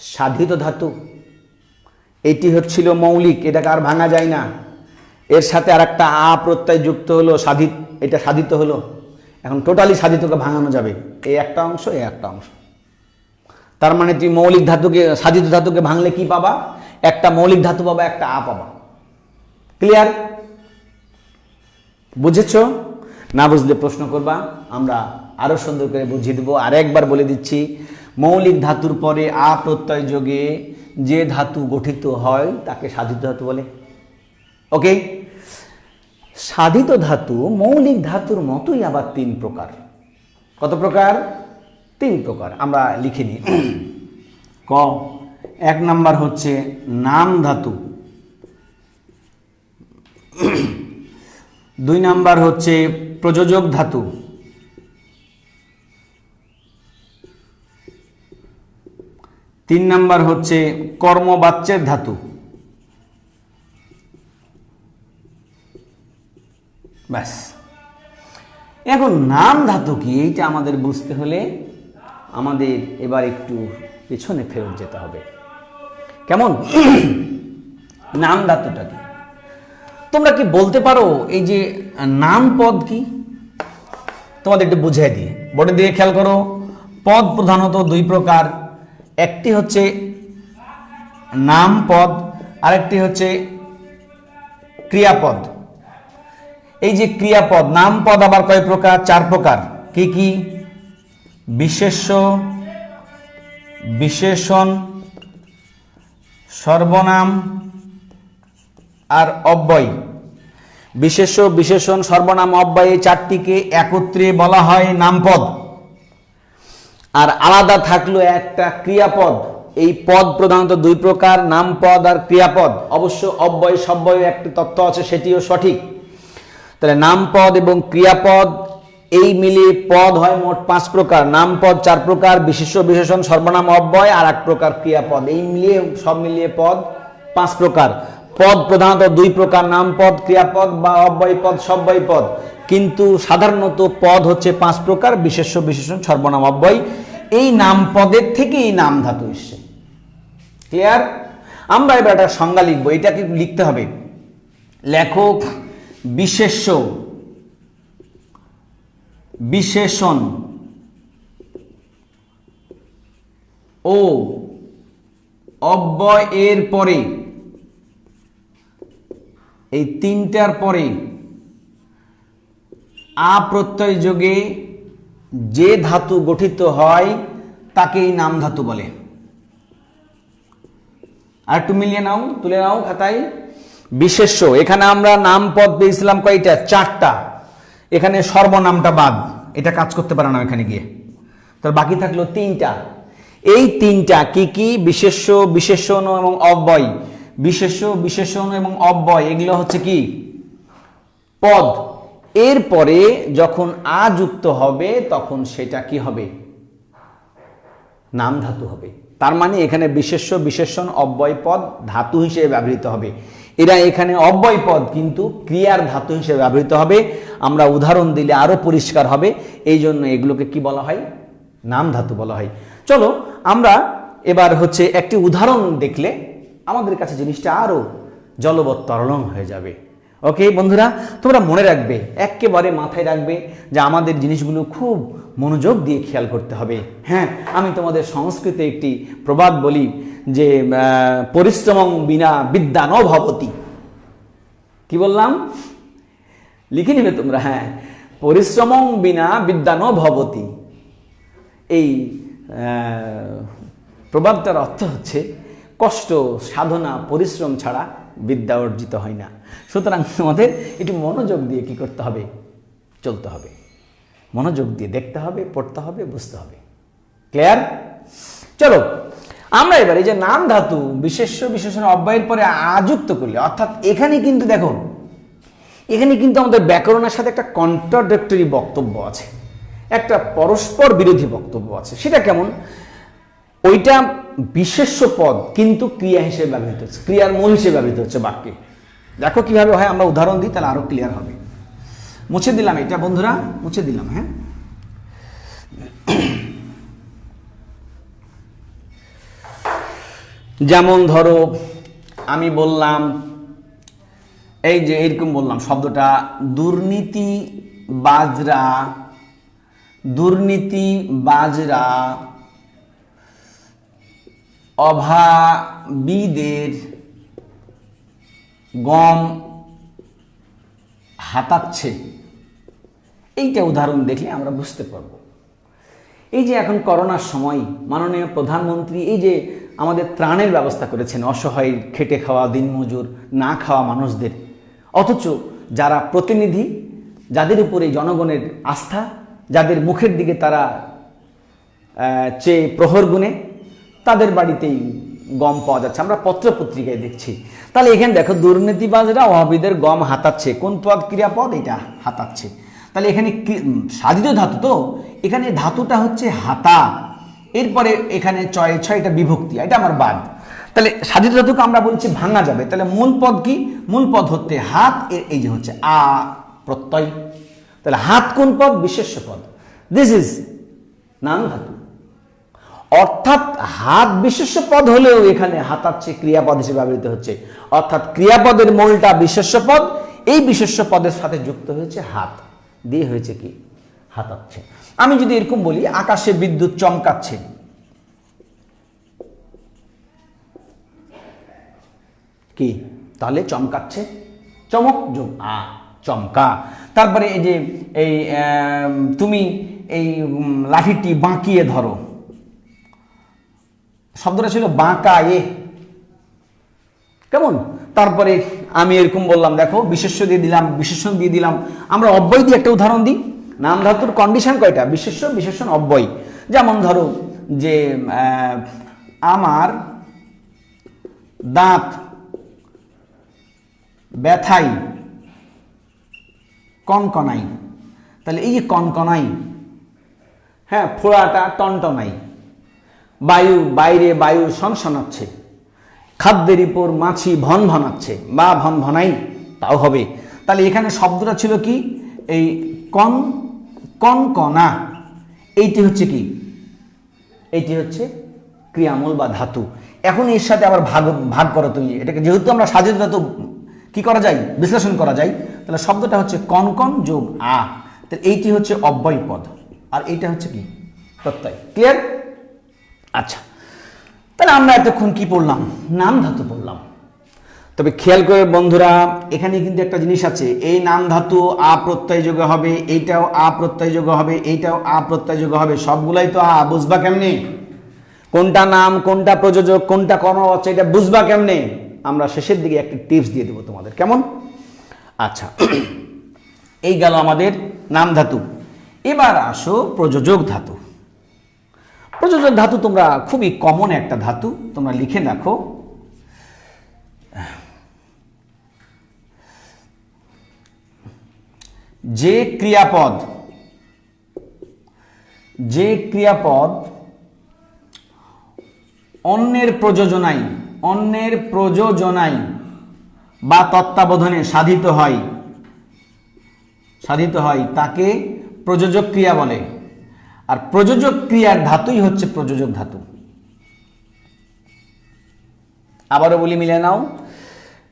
সাধিত ধাতু। এটি হচ্ছিল মৌলিক, এটাকে আর ভাঙা যায় না। এর সাথে আর একটা আ প্রত্যয় যুক্ত হলো, সাধিত, এটা সাধিত হলো। এখন টোটালি সাধিতকে ভাঙানো যাবে, এই একটা অংশ, এই একটা অংশ। তার মানে তুই মৌলিক ধাতুকে, সাধিত ধাতুকে ভাঙলে কি পাবা? একটা মৌলিক ধাতু পাবা, একটা আ পাবা। ক্লিয়ার? বুঝেছ? না বুঝলে প্রশ্ন করবা, আমরা আরো সুন্দর করে বুঝিয়ে দেবো। আর একবার বলে দিচ্ছি, মৌলিক ধাতুর পরে আ প্রত্যয় যোগে যে ধাতু গঠিত হয় তাকে সাধিত ধাতু বলে। ওকে, সাধিত ধাতু মৌলিক ধাতুর মতোই আবার তিন প্রকার। কত প্রকার? তিন প্রকার। আমরা লিখে নিই। ক, এক নাম্বার হচ্ছে নাম ধাতু, দুই নাম্বার হচ্ছে প্রযোজক ধাতু, তিন নাম্বার হচ্ছে কর্মবাচ্যের ধাতু। ব্যাস। এখন নাম ধাতু কি, এইটা আমাদের বুঝতে হলে আমাদের এবার একটু পেছনে ফেরত যেতে হবে। কেমন? নাম ধাতুটা কি তোমরা কি বলতে পারো? এই যে নাম পদ কি, তোমাদের একটু বুঝিয়ে দিয়ে, বোর্ডে দিয়ে খেয়াল করো। পদ প্রধানত দুই প্রকার, একটি হচ্ছে নাম পদ, আরেকটি হচ্ছে ক্রিয়াপদ। এই যে ক্রিয়াপদ, নাম পদ আবার কয় প্রকার? চার প্রকার। কি কি? বিশেষ্য, বিশেষণ, সর্বনাম আর অব্যয়। বিশেষ্য, বিশেষণ, সর্বনাম, অব্যয়, এই চারটিকে একত্রে বলা হয় নামপদ। আর আলাদা থাকলো একটা ক্রিয়াপদ। এই পদ প্রধানত দুই প্রকার, নামপদ আর ক্রিয়াপদ। অবশ্য অব্যয় সব্যয় একটি তথ্য আছে, সেটিও সঠিক। তাহলে নামপদ এবং ক্রিয়াপদ এই মিলিয়ে পদ হয় মোট পাঁচ প্রকার। নামপদ চার প্রকার, বিশেষ্য, বিশেষণ, সর্বনাম, অব্যয় আর এক প্রকার ক্রিয়াপদ। এই মিলিয়ে, সব মিলিয়ে পদ পাঁচ প্রকার। পদ প্রধানত দুই প্রকার, নামপদ, ক্রিয়াপদ বা অব্যয় পদ, সব্যয় পদ। কিন্তু সাধারণত পদ হচ্ছে পাঁচ প্রকার, বিশেষ্য, বিশেষণ, সর্বনাম, অব্যয়। এই নাম পদের থেকেই নাম ধাতু এসছে। ক্লিয়ার? আমরা এবার একটা সংজ্ঞা লিখবো, এটাকে লিখতে হবে। লেখক বিশেষ্য, বিশেষণ ও অব্যয় এর পরে, এই তিনটার পরে আ প্রত্যয় যোগে যে ধাতু গঠিত হয় তাকেই নাম ধাতু বলে। আর একটু মিলিয়ে নাও, তুলে নাও খাতায়। বিশেষ্য, এখানে আমরা নাম পদ পেয়েছিলাম কয়টা? চারটা। এখানে সর্বনামটা বাদ, এটা কাজ করতে পারে না এখানে গিয়ে, তার বাকি থাকলো তিনটা। এই তিনটা কি কি? বিশেষ্য, বিশেষণ এবং অব্যয়। বিশেষ্য, বিশেষণ এবং অব্যয় এগুলো হচ্ছে কি? পদ। এরপরে যখন আ যুক্ত হবে তখন সেটা কি হবে? নাম ধাতু হবে। তার মানে এখানে বিশেষ্য, বিশেষণ, অব্যয় পদ ধাতু হিসেবে ব্যবহৃত হবে। এরা এখানে অব্যয় পদ কিন্তু ক্রিয়ার ধাতু হিসেবে ব্যবহৃত হবে। আমরা উদাহরণ দিলে আরো পরিষ্কার হবে, এই জন্য এগুলোকে কি বলা হয়? নাম ধাতু বলা হয়। চলো আমরা এবার হচ্ছে একটি উদাহরণ দেখলে আমাদের কাছে জিনিসটা আরো জলবৎ তরলং হয়ে যাবে। ওকে বন্ধুরা, তোমরা মনে রাখবে, একেবারে মাথায় রাখবে যে আমাদের জিনিসগুলো খুব মনোযোগ দিয়ে খেয়াল করতে হবে। হ্যাঁ, আমি তোমাদের সংস্কৃতে একটি প্রবাদ বলি যে পরিশ্রমং বিনা বিদ্যা ন ভবতি। কি বললাম? লিখে নিবে তোমরা। হ্যাঁ, পরিশ্রমং বিনা বিদ্যা ন ভবতি। এই প্রবাদটার অর্থ হচ্ছে কষ্ট, সাধনা, পরিশ্রম ছাড়া বিদ্যা অর্জিত হয় না। সুতরাং আমাদের একটু মনোযোগ দিয়ে কি করতে হবে? চলতে হবে। মনোযোগ দিয়ে দেখতে হবে, পড়তে হবে, বুঝতে হবে। ক্লিয়ার? চলো আমরা এবার এই যে নাম ধাতু বিশেষ্য বিশেষণ অব্যয়ের পরে আযুক্ত করলে, অর্থাৎ এখানে কিন্তু দেখো, এখানে কিন্তু আমাদের ব্যাকরণের সাথে একটা কন্ট্রাডিক্টরি বক্তব্য আছে, একটা পরস্পর বিরোধী বক্তব্য আছে। সেটা কেমন? ওইটা বিশেষ্য পদ কিন্তু ক্রিয়া হিসেবে ব্যবহৃত হচ্ছে, ক্রিয়ার মূল হিসেবে ব্যবহৃত হচ্ছে বাক্যে। দেখো কিভাবে হয়, আমরা উদাহরণ দিই, তাহলে আরো ক্লিয়ার হবে। মুছে দিলাম এটা বন্ধুরা, মুছে দিলাম। হ্যাঁ, যেমন ধরো আমি বললাম, এই যে এরকম বললাম শব্দটা দুর্নীতি বাজরা, দুর্নীতি বাজরা অভাবীদের গম হাতাচ্ছে। এইটা উদাহরণ দেখলে আমরা বুঝতে পারবো। এই যে এখন করোনার সময় মাননীয় প্রধানমন্ত্রী এই যে আমাদের ত্রাণের ব্যবস্থা করেছেন অসহায়, খেটে খাওয়া দিনমজুর, না খাওয়া মানুষদের, অথচ যারা প্রতিনিধি, যাদের উপরে জনগণের আস্থা, যাদের মুখের দিকে তারা চেয়ে প্রহর গুনে, তাদের বাড়িতেই গম পাওয়া যাচ্ছে, আমরা পত্র পত্রিকায় দেখছি। তাহলে এখানে দেখো দুর্নীতিবাজরা অভাবীদের গম হাতাচ্ছে, কোন পদ? ক্রিয়াপদ, এটা হাতাচ্ছে। তাহলে এখানে সাধিত ধাতু, তো এখানে ধাতুটা হচ্ছে হাতা, এরপরে এখানে ছয় এটা বিভক্তি, এটা আমার বাদ। তাহলে সাধিত ধাতুকে আমরা বলছি ভাঙা যাবে। তাহলে মূল পদ কি? মূল পদ হচ্ছে হাত, এই যে হচ্ছে আ প্রত্যয়। তাহলে হাত কোন পদ? বিশেষ্য পদ। দিস ইজ নাম ধাতু। অর্থাৎ হাত বিশেষ্য পদ হলেও এখানে হাতাচ্ছে ক্রিয়াপদ হিসেবে ব্যবহৃত হচ্ছে। অর্থাৎ ক্রিয়াপদের মূলটা বিশেষ্য পদ, এই বিশেষ্য পদের সাথে যুক্ত হয়েছে হাত, দিয়ে হয়েছে কি? হাতাচ্ছে। আমি যদি এরকম বলি আকাশে বিদ্যুৎ চমকাচ্ছে, কি? তাহলে চমকাচ্ছে, চমক যোগ আ, চমকা। তারপরে এই যে এই তুমি এই লাঠিটি বাঁকিয়ে ধরো, শব্দটা ছিল বাঁকায়ে, কেমন? তারপরে আমি এরকম বললাম, দেখো বিশেষ্য দিয়ে দিলাম, বিশেষণ দিয়ে দিলাম। আমরা অব্যয় দিয়ে একটা উদাহরণ দিই। নাম ধাতুর কন্ডিশন কয়টা? বিশেষ্য, বিশেষণ, অব্যয়। যেমন ধরো যে আমার দাঁত ব্যথাই কনকনাই। তাহলে এই যে কনকনাই, হ্যাঁ, ফোড়াটা টনটনাই, বায়ু বাইরে বায়ু সনসনাচ্ছে, খাদ্যের উপর মাছি ভন ভনাচ্ছে বা ভন ভনাই, তাও হবে। তাহলে এখানে শব্দটা ছিল কি? এই কনকনা। এইটি হচ্ছে কি? এইটি হচ্ছে ক্রিয়ামূল বা ধাতু। এখন এর সাথে আবার ভাগ করো তুমি এটাকে, যেহেতু আমরা সাধিত ধাতু কি করা যায়? বিশ্লেষণ করা যায়। তাহলে শব্দটা হচ্ছে কনকন যোগ আ। তাহলে এইটি হচ্ছে অব্যয় পদ, আর এইটা হচ্ছে কি? প্রত্যয়। ক্লিয়ার? আচ্ছা, তাহলে আমরা এতক্ষণ কি পড়লাম? নাম ধাতু পড়লাম। তবে খেয়াল করে বন্ধুরা, এখানে কিন্তু একটা জিনিস আছে, এই নাম ধাতু আ প্রত্যয় যোগ হবে, এইটাও আ প্রত্যয় যোগ হবে, এইটাও আ প্রত্যয় যোগ হবে, সবগুলাই তো আ। বুঝবা কেমনে কোনটা নাম, কোনটা প্রযোজক, কোনটা কর্মবাচ্য, এটা বুঝবা কেমনে? আমরা শেষের দিকে একটা টিপস দিয়ে দেবো তোমাদের, কেমন? আচ্ছা, এই গেল আমাদের নাম ধাতু। এবার আসো প্রযোজক ধাতু। প্রযোজক ধাতু তোমরা খুবই কমন একটা ধাতু, তোমরা লিখে রাখো। যে ক্রিয়াপদ অন্যের প্রযোজনায় বা তত্ত্বাবধানে সাধিত হয় তাকে প্রযোজক ক্রিয়া বলে। আর প্রযোজক ক্রিয়ার ধাতুই হচ্ছে প্রযোজক ধাতু। আবারও বলি, মিলে নাও।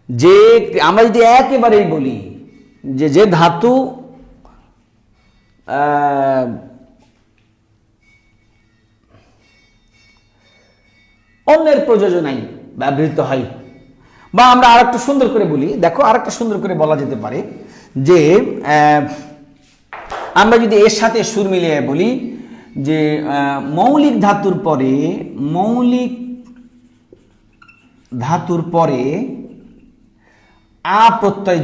যে আমরা যদি একেবারেই বলি যে যে ধাতু অন্যের প্রযোজনায় ব্যবহৃত হয়, বা আমরা আরেকটু সুন্দর করে বলি, দেখো আরেকটা সুন্দর করে বলা যেতে পারে যে আমরা যদি এর সাথে সুর মিলিয়ে বলি যে মৌলিক ধাতুর পরে আ প্রত্যয়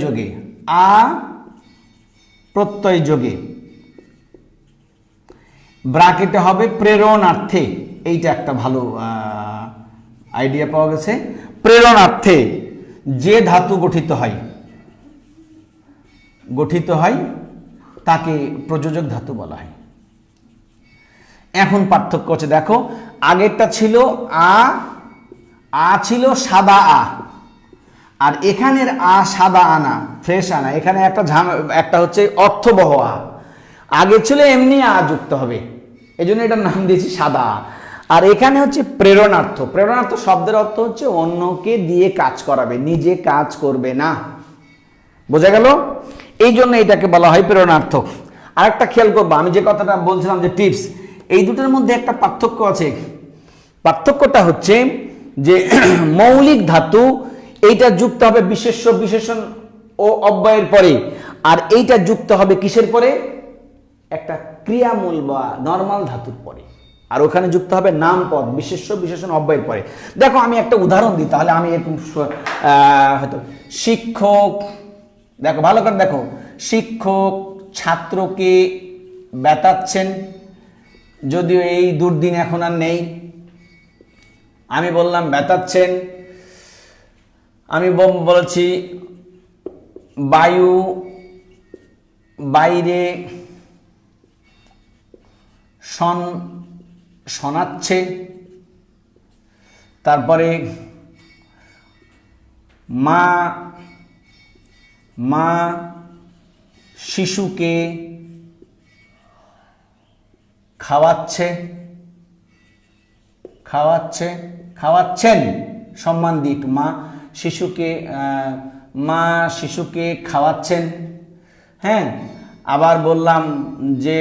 যোগে ব্র্যাকেটে হবে প্রেরণার্থে। এইটা একটা ভালো আইডিয়া পাওয়া গেছে। প্রেরণার্থে যে ধাতু গঠিত হয় তাকে প্রযোজক ধাতু বলা হয়। এখন পার্থক্য হচ্ছে, দেখো আগেরটা ছিল আ ছিল সাদা আ, আর এখানের আ সাদা আনা, ফ্রেশ আনা। এখানে একটা হচ্ছে অর্থবহ আ, আগে ছিল এমনি আ যুক্ত হবে, এই জন্য এটার নাম দিয়েছি সাদা আ। আর এখানে হচ্ছে প্রেরণার্থ। প্রেরণার্থ শব্দের অর্থ হচ্ছে অন্যকে দিয়ে কাজ করাবে, নিজে কাজ করবে না। বোঝা গেল? এই জন্য এটাকে বলা হয় প্রেরণার্থ। আরেকটা খেয়াল করবো, আমি যে কথাটা বলছিলাম যে টিপস, এই দুটোর মধ্যে একটা পার্থক্য আছে। পার্থক্যটা হচ্ছে যে মৌলিক ধাতু এইটা যুক্ত হবে বিশেষ্য, বিশেষণ ও অব্যয়ের পরে, আর এইটা যুক্ত হবে কিসের পরে? একটা ক্রিয়ামূল বা নর্মাল ধাতুর পরে। আর ওখানে যুক্ত হবে নামপদ, বিশেষ্য, বিশেষণ, অব্যয়ের পরে। দেখো আমি একটা উদাহরণ দিই, তাহলে আমি এরকম হয়তো শিক্ষক, দেখো ভালো করে দেখো, শিক্ষক ছাত্রকে ব্যথাচ্ছেন, যদিও এই দুর্দিন এখন আর নেই। আমি বললাম ব্যথাচ্ছেন। আমি বলেছি বায়ু বাইরে শোনাচ্ছে। তারপরে মা শিশুকে খাওয়াচ্ছেন, সম্মান দিক, মা শিশুকে খাওয়াচ্ছেন। হ্যাঁ, আবার বললাম যে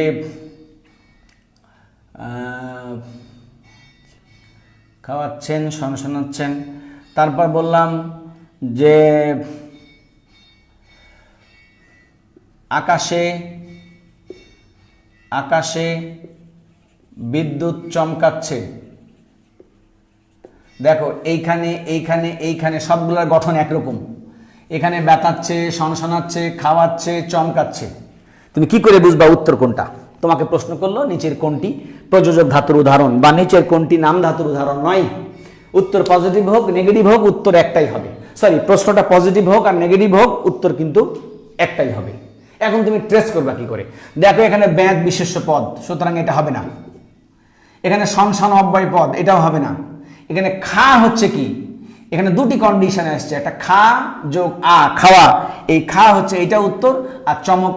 খাওয়াচ্ছেন, শোনাচ্ছেন। তারপর বললাম যে আকাশে বিদ্যুৎ চমকাচ্ছে। দেখো এইখানে সবগুলোর গঠন একরকম। এখানে ব্যথাচ্ছে, শোনাচ্ছে, খাওয়াচ্ছে, চমকাচ্ছে। তুমি কি করে বুঝবা উত্তর কোনটা? তোমাকে প্রশ্ন করলো নিচের কোনটি প্রযোজক ধাতুর উদাহরণ, বা নিচের কোনটি নাম ধাতুর উদাহরণ নয়। উত্তর পজিটিভ হোক নেগেটিভ হোক, উত্তর একটাই হবে। সরি, প্রশ্নটা পজিটিভ হোক আর নেগেটিভ হোক, উত্তর কিন্তু একটাই হবে। এখন তুমি ট্রেস করবা কি করে? দেখো এখানে ব্যাদ বিশেষ্য পদ, সুতরাং এটা হবে না। এখানে সন অব্যয় পদ, এটাও হবে না। এখানে খা হচ্ছে কি? এখানে দুটি কন্ডিশনে আসছে, একটা খা যোগ আ, খাওয়া। এই খা হচ্ছে এটা উত্তর, আর চমক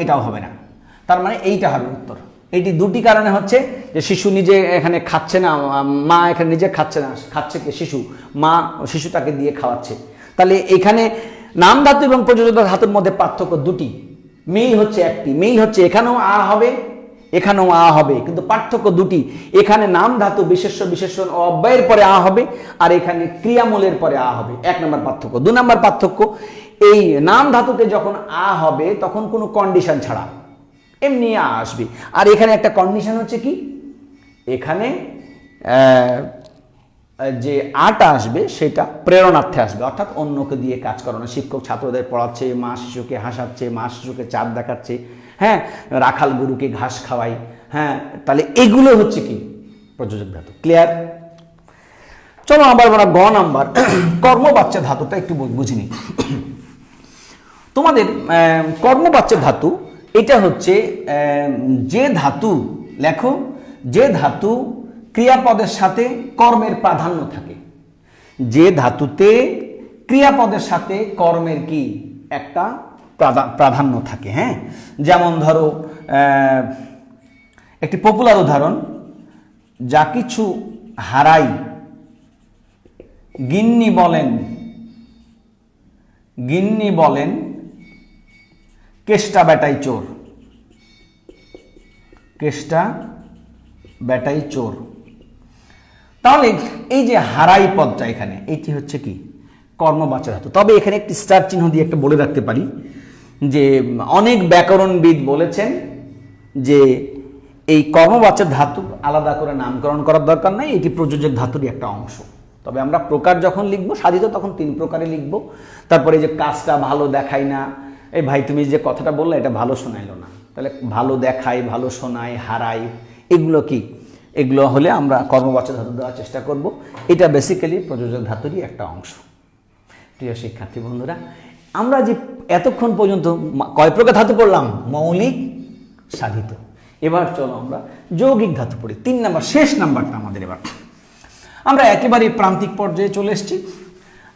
এটাও হবে না। তার মানে এইটা হবে উত্তর। এইটি দুটি কারণে হচ্ছে যে শিশু নিজে এখানে খাচ্ছে না, মা এখানে নিজে খাচ্ছে না, খাচ্ছে কি শিশু, মা শিশুটাকে দিয়ে খাওয়াচ্ছে। তাহলে এখানে নাম ধাতু এবং প্রযোজক ধাতুর মধ্যে পার্থক্য দুটি, মিল হচ্ছে একটি। মিল হচ্ছে এখানেও আ হবে, এখানেও আ হবে, কিন্তু পার্থক্য দুটি। এখানে নাম ধাতু বিশেষ্য, বিশেষণ ও অব্যয়ের পরে আ হবে, আর এখানে ক্রিয়ামূলের পরে আ হবে। 1 নম্বর পার্থক্য। 2 নম্বর পার্থক্য, এই নাম ধাতুতে যখন আ হবে তখন কোনো কন্ডিশন ছাড়া এমনি আ আসবে। আর এখানে একটা কন্ডিশন হচ্ছে কি, এখানে যে আটা আসবে সেটা প্রেরণার্থে আসবে, অর্থাৎ অন্যকে দিয়ে কাজ করানো। শিক্ষক ছাত্রদের পড়াচ্ছে, মা শিশুকে হাসাচ্ছে, মা শিশুকে চাঁদ দেখাচ্ছে, হ্যাঁ, রাখাল গরুকে ঘাস খাওয়াই। হ্যাঁ, তাহলে এগুলো হচ্ছে কি প্রযোজক ধাতু। ক্লিয়ার? চলো আবার আমরা গ নাম্বার কর্মবাচ্য ধাতুটা একটু বুঝে নিই। তোমাদের কর্মবাচ্য ধাতু এটা হচ্ছে যে ধাতু, লেখো, যে ধাতু ক্রিয়াপদের সাথে কর্মের প্রাধান্য থাকে। যে ধাতুতে ক্রিয়াপদের সাথে কর্মের কি একটা প্রাধান্য থাকে। হ্যাঁ, যেমন ধরো একটি পপুলার উদাহরণ, যা কিছু হারাই গিন্নি বলেন গিন্নি বলেন কেষ্টা বেটাই চোর, কেষ্টা বেটাই চোর। তাহলে এই যে হারাই পদটা এখানে, এটি হচ্ছে কি কর্মবাচ্য ধাতু। তবে এখানে একটি স্টার চিহ্ন দিয়ে একটা বলে রাখতে পারি যে অনেক ব্যাকরণবিদ বলেছেন যে এই কর্মবাচ্য ধাতু আলাদা করে নামকরণ করার দরকার নাই, এটি প্রযোজক ধাতুরই একটা অংশ। তবে আমরা প্রকার যখন লিখবো সাধিত তখন 3 প্রকারে লিখবো। তারপরে যে কাজটা ভালো দেখায় না, এই ভাই তুমি যে কথাটা বললে এটা ভালো শোনাইলো না, তাহলে ভালো দেখায়, ভালো শোনায়, হারায়, এগুলো কি, এগুলো হলে আমরা কর্মবাচ্য ধাতু দেওয়ার চেষ্টা করব। এটা বেসিক্যালি প্রযোজক ধাতুরই একটা অংশ। প্রিয় শিক্ষার্থী বন্ধুরা, আমরা যে এতক্ষণ পর্যন্ত কয় প্রকার ধাতু পড়লাম? মৌলিক, সাধিত। এবার চলো আমরা যৌগিক ধাতু পড়ি। 3 নাম্বার, শেষ নাম্বারটা আমাদের। এবার আমরা একেবারে প্রান্তিক পর্যায়ে চলে এসেছি।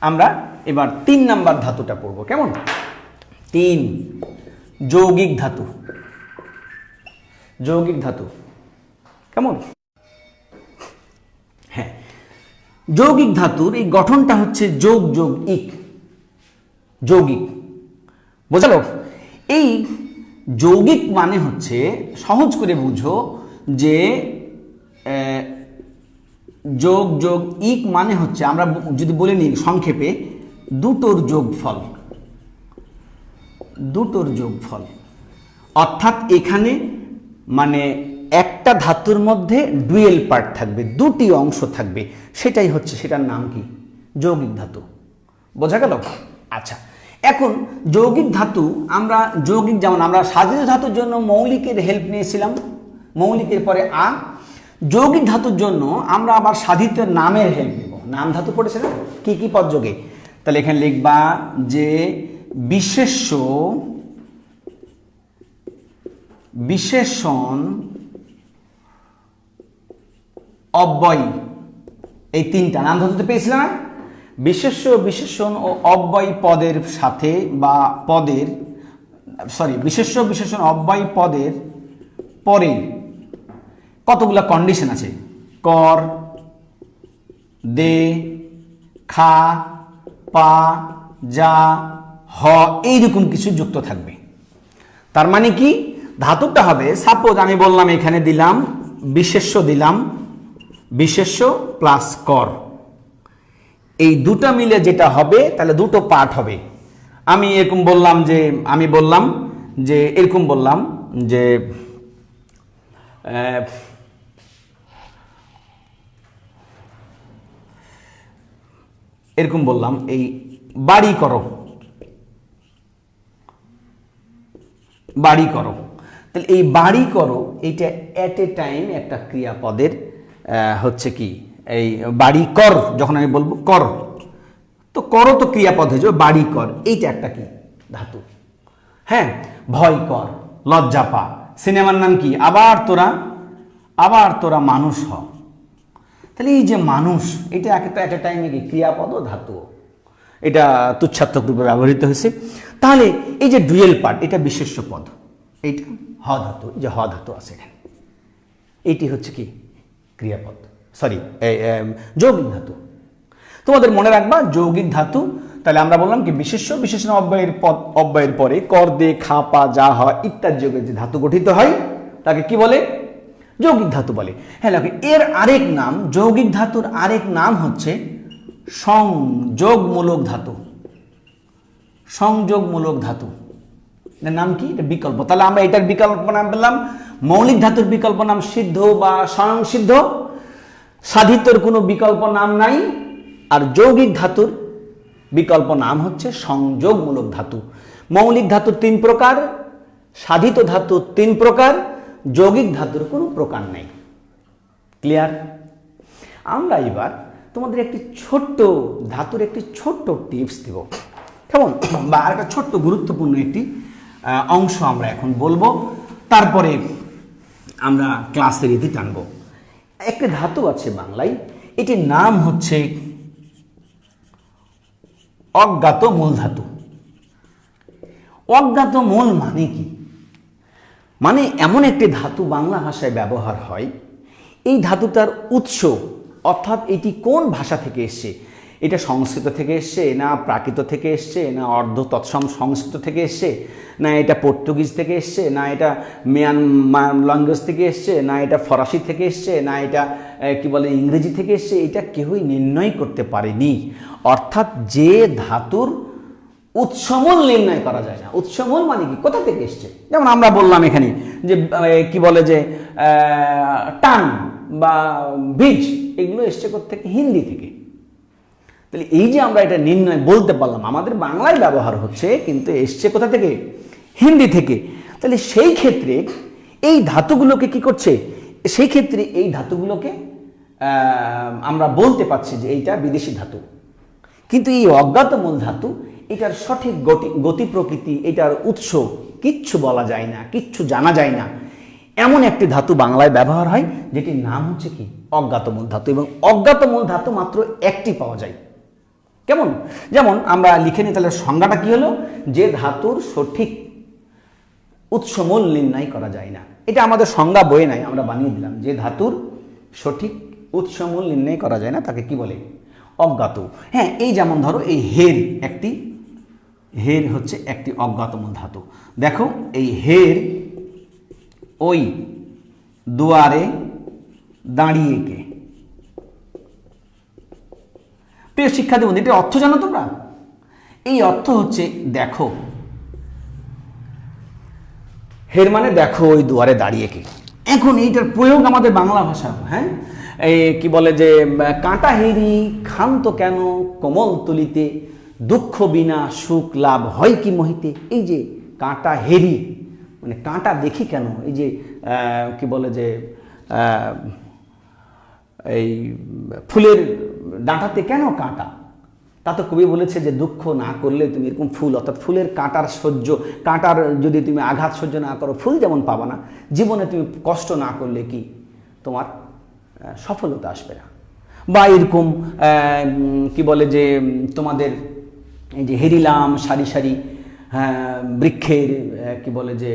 আমরা এবার 3 নাম্বার ধাতুটা পড়বো। কেমন? 3 যৌগিক ধাতু। যৌগিক ধাতু কেমন? হ্যাঁ, যৌগিক ধাতুর এই গঠনটা হচ্ছে যোগ যোগ ইক, যৌগিক। বোঝালো? এই যৌগিক মানে হচ্ছে, সহজ করে বুঝো যে যোগ যোগ ইক মানে হচ্ছে, আমরা যদি বলে নিই সংক্ষেপে, দুটোর যোগফল। দুটোর যোগফল অর্থাৎ এখানে মানে একটা ধাতুর মধ্যে ডুয়েল পার্ট থাকবে, দুটি অংশ থাকবে, সেটাই হচ্ছে, সেটার নাম কি? যৌগিক ধাতু। বোঝা গেল? আচ্ছা, এখন যৌগিক ধাতু আমরা যৌগিক, যেমন আমরা সাধিত ধাতুর জন্য মৌলিকের হেল্প নিয়েছিলাম, মৌলিকের পরে আ। যৌগিক ধাতুর জন্য আমরা আবার সাধিতের নামের হেল্প নেব। নাম ধাতু পড়েছিলাম কি কি পদযোগে, তাহলে এখানে লিখবা যে বিশেষ্য, বিশেষণ, অব্যয়, এই 3টা নাম ধাতুতে পেয়েছিলাম না? বিশেষ্য, বিশেষণ ও অব্যয় পদের সাথে বা পদের, বিশেষ্য, বিশেষণ, অব্যয় পদের পরে কতগুলা কন্ডিশন আছে? কর, দে, খা, পা, যা, হ, এইরকম কিছু যুক্ত থাকবে। তার মানে কি, ধাতুটা হবে, সাপোজ আমি বললাম এখানে দিলাম বিশেষ্য, দিলাম বিশেষ্য প্লাস কর, এই দুটো মিলে যেটা হবে তাহলে দুটো পার্ট হবে। আমি এরকম বললাম যে, আমি বললাম যে এরকম বললাম যে এরকম বললাম, এই বাড়ি করো, বাড়ি করো। তাহলে এই বাড়ি করো এইটা এট এ টাইম একটা ক্রিয়াপদের হচ্ছে কি, এই বাড়ি কর, যখন আমি বলবো কর, তো করো তো ক্রিয়াপদ হয়ে যাবে, বাড়ি কর, এইটা একটা কি ধাতু। হ্যাঁ, ভয় কর, লজ্জা পা, সিনেমার নাম কি, আবার তোরা, আবার তোরা মানুষ হ। তাহলে এই যে মানুষ, এটা একটা এট এ টাইমে কি ক্রিয়াপদ ও ধাতু, এটা তুচ্ছাত্মক রূপে ব্যবহৃত হয়েছে। তাহলে এই যে ডুয়েল পার্ট, এটা বিশেষ্য পদ, এইটা হ ধাতু, যে হ ধাতু আছে এখানে, এইটি হচ্ছে কি ক্রিয়াপদ, যৌগিক ধাতু। তোমাদের মনে রাখবা যৌগিক ধাতু, তাহলে আমরা বললাম কি বিশেষ্য, বিশেষণ, অব্যয়ের পদ, অব্যয়ের পরে কর, দে, খা, পা, যা, হ ইত্যাদি যোগে যে ধাতু গঠিত হয় তাকে কি বলে? যৌগিক ধাতু বলে। হ্যাঁ, এর আরেক নাম, যৌগিক ধাতুর আরেক নাম হচ্ছে সংযোগমূলক ধাতু। সংযোগমূলক ধাতু নাম কি? এটা বিকল্প। তাহলে আমরা এটার বিকল্প নাম পেলাম, মৌলিক ধাতুর বিকল্প নাম সিদ্ধ বা স্বয়ংসিদ্ধ, সাধিতর কোনো বিকল্প নাম নাই, আর যৌগিক ধাতুর বিকল্প নাম হচ্ছে সংযোগমূলক ধাতু। মৌলিক ধাতুর 3 প্রকার, সাধিত ধাতুর 3 প্রকার, যৌগিক ধাতুর কোনো প্রকার নেই। ক্লিয়ার? আমরা এবার তোমাদের একটি ছোট্ট ধাতুর একটি ছোট্ট টিপস দেব, কেমন? বা একটা ছোট্ট গুরুত্বপূর্ণ একটি অংশ আমরা এখন বলবো, তারপরে আমরা ক্লাসের ইতি টানবো। একটি ধাতু আছে বাংলায়, এটির নাম হচ্ছে অজ্ঞাত মূল ধাতু। অজ্ঞাত মূল মানে কি? মানে এমন একটি ধাতু বাংলা ভাষায় ব্যবহার হয়, এই ধাতুটার উৎস অর্থাৎ এটি কোন ভাষা থেকে এসছে এটা সংস্কৃত থেকে এসছে, না প্রাকৃত থেকে এসছে, না অর্ধ তৎসম সংস্কৃত থেকে এসছে, না এটা পর্তুগিজ থেকে এসছে, না এটা মিয়ানমার ল্যাঙ্গুয়েজ থেকে এসছে, না এটা ফরাসি থেকে এসছে, না এটা কি বলে ইংরেজি থেকে এসছে, এটা কেউই নির্ণয় করতে পারেনি। অর্থাৎ যে ধাতুর উৎসমূল নির্ণয় করা যায় না। উৎসমূল মানে কি, কোথা থেকে এসছে? যেমন আমরা বললাম এখানে যে কি বলে যে টান বা বীজ, এগুলো এসছে কোত্থেকে? হিন্দি থেকে। তাহলে এই যে আমরা এটা নির্ণয় বলতে পারলাম, আমাদের বাংলায় ব্যবহার হচ্ছে কিন্তু এসছে কোথা থেকে? হিন্দি থেকে। তাহলে সেই ক্ষেত্রে এই ধাতুগুলোকে কি করছে? সেই ক্ষেত্রে এই ধাতুগুলোকে আমরা বলতে পারছি যে এইটা বিদেশি ধাতু। কিন্তু এই অজ্ঞাত মূল ধাতু, এটার সঠিক গতি প্রকৃতি, এটার উৎস কিচ্ছু বলা যায় না, কিচ্ছু জানা যায় না। এমন একটি ধাতু বাংলায় ব্যবহার হয় যেটির নাম হচ্ছে কি? অজ্ঞাত মূল ধাতু। এবং অজ্ঞাত মূল ধাতু মাত্র একটি পাওয়া যায়। কেমন? যেমন আমরা লিখে নিই, তাহলে সংজ্ঞাটা কি হলো? যে ধাতুর সঠিক উৎসমূল নির্ণয় করা যায় না। এটা আমাদের সংজ্ঞা বইয়ে নাই, আমরা বানিয়ে দিলাম। যে ধাতুর সঠিক উৎসমূল নির্ণয় করা যায় না তাকে কি বলে? অজ্ঞাত। হ্যাঁ, এই যেমন ধরো এই হের হচ্ছে একটি অজ্ঞাতমূল ধাতু। দেখো এই হের ওই দুয়ারে দাঁড়িয়ে কে। প্রিয় শিক্ষার্থী বন্ধু, এটার অর্থ জানো তোমরা? এই অর্থ হচ্ছে দেখো, হের মানে দেখো ওই দুয়ারে দাঁড়িয়ে কে। এখন এইটার প্রয়োগ আমাদের বাংলা ভাষা, হ্যাঁ, এই কি বলে যে কাঁটা হেরি ক্ষান্ত কেন কোমল তুলিতে, দুঃখ বিনা সুখ লাভ হয় কি মহিতে। এই যে কাঁটা হেরি মানে কাঁটা দেখি কেন, এই যে কি বলে যে এই ফুলের ডাঁটাতে কেন কাঁটা? তা তো কবি বলেছে যে দুঃখ না করলে তুমি এরকম ফুল, অর্থাৎ ফুলের কাঁটার যদি তুমি আঘাত সহ্য না করো, ফুল যেমন পাবা না, জীবনে তুমি কষ্ট না করলে কি তোমার সফলতা আসবে না। বা এরকম কি বলে যে তোমাদের এই যে হেরিলাম সারি সারি বৃক্ষের কি বলে যে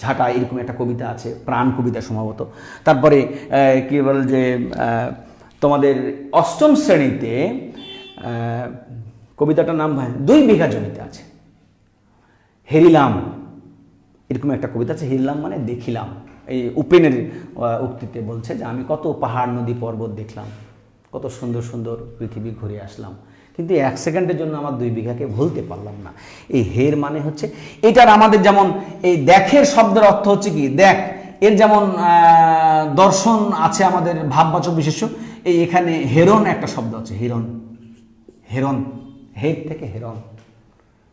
ঝাঁটা, এরকম একটা কবিতা আছে, প্রাণ কবিতা সম্ভবত। তারপরে কি বলে যে তোমাদের অষ্টম শ্রেণীতে কবিতাটার নাম 2 বিঘা জমিতে আছে, হেরিলাম, এরকম একটা কবিতা আছে। হেরিলাম মানে দেখিলাম। এই উপেনের উক্তিতে বলছে যে আমি কত পাহাড় নদী পর্বত দেখলাম, কত সুন্দর সুন্দর পৃথিবী ঘুরে আসলাম, কিন্তু 1 সেকেন্ডের জন্য আমার 2 বিঘাকে ভুলতে পারলাম না। এই হের মানে হচ্ছে এটার, আমাদের যেমন এই দেখের শব্দের অর্থ হচ্ছে কি দেখ, এর যেমন দর্শন আছে আমাদের ভাববাচক বিশেষ্য। এই এখানে হেরন একটা শব্দ আছে, হেরন, হের থেকে হেরন।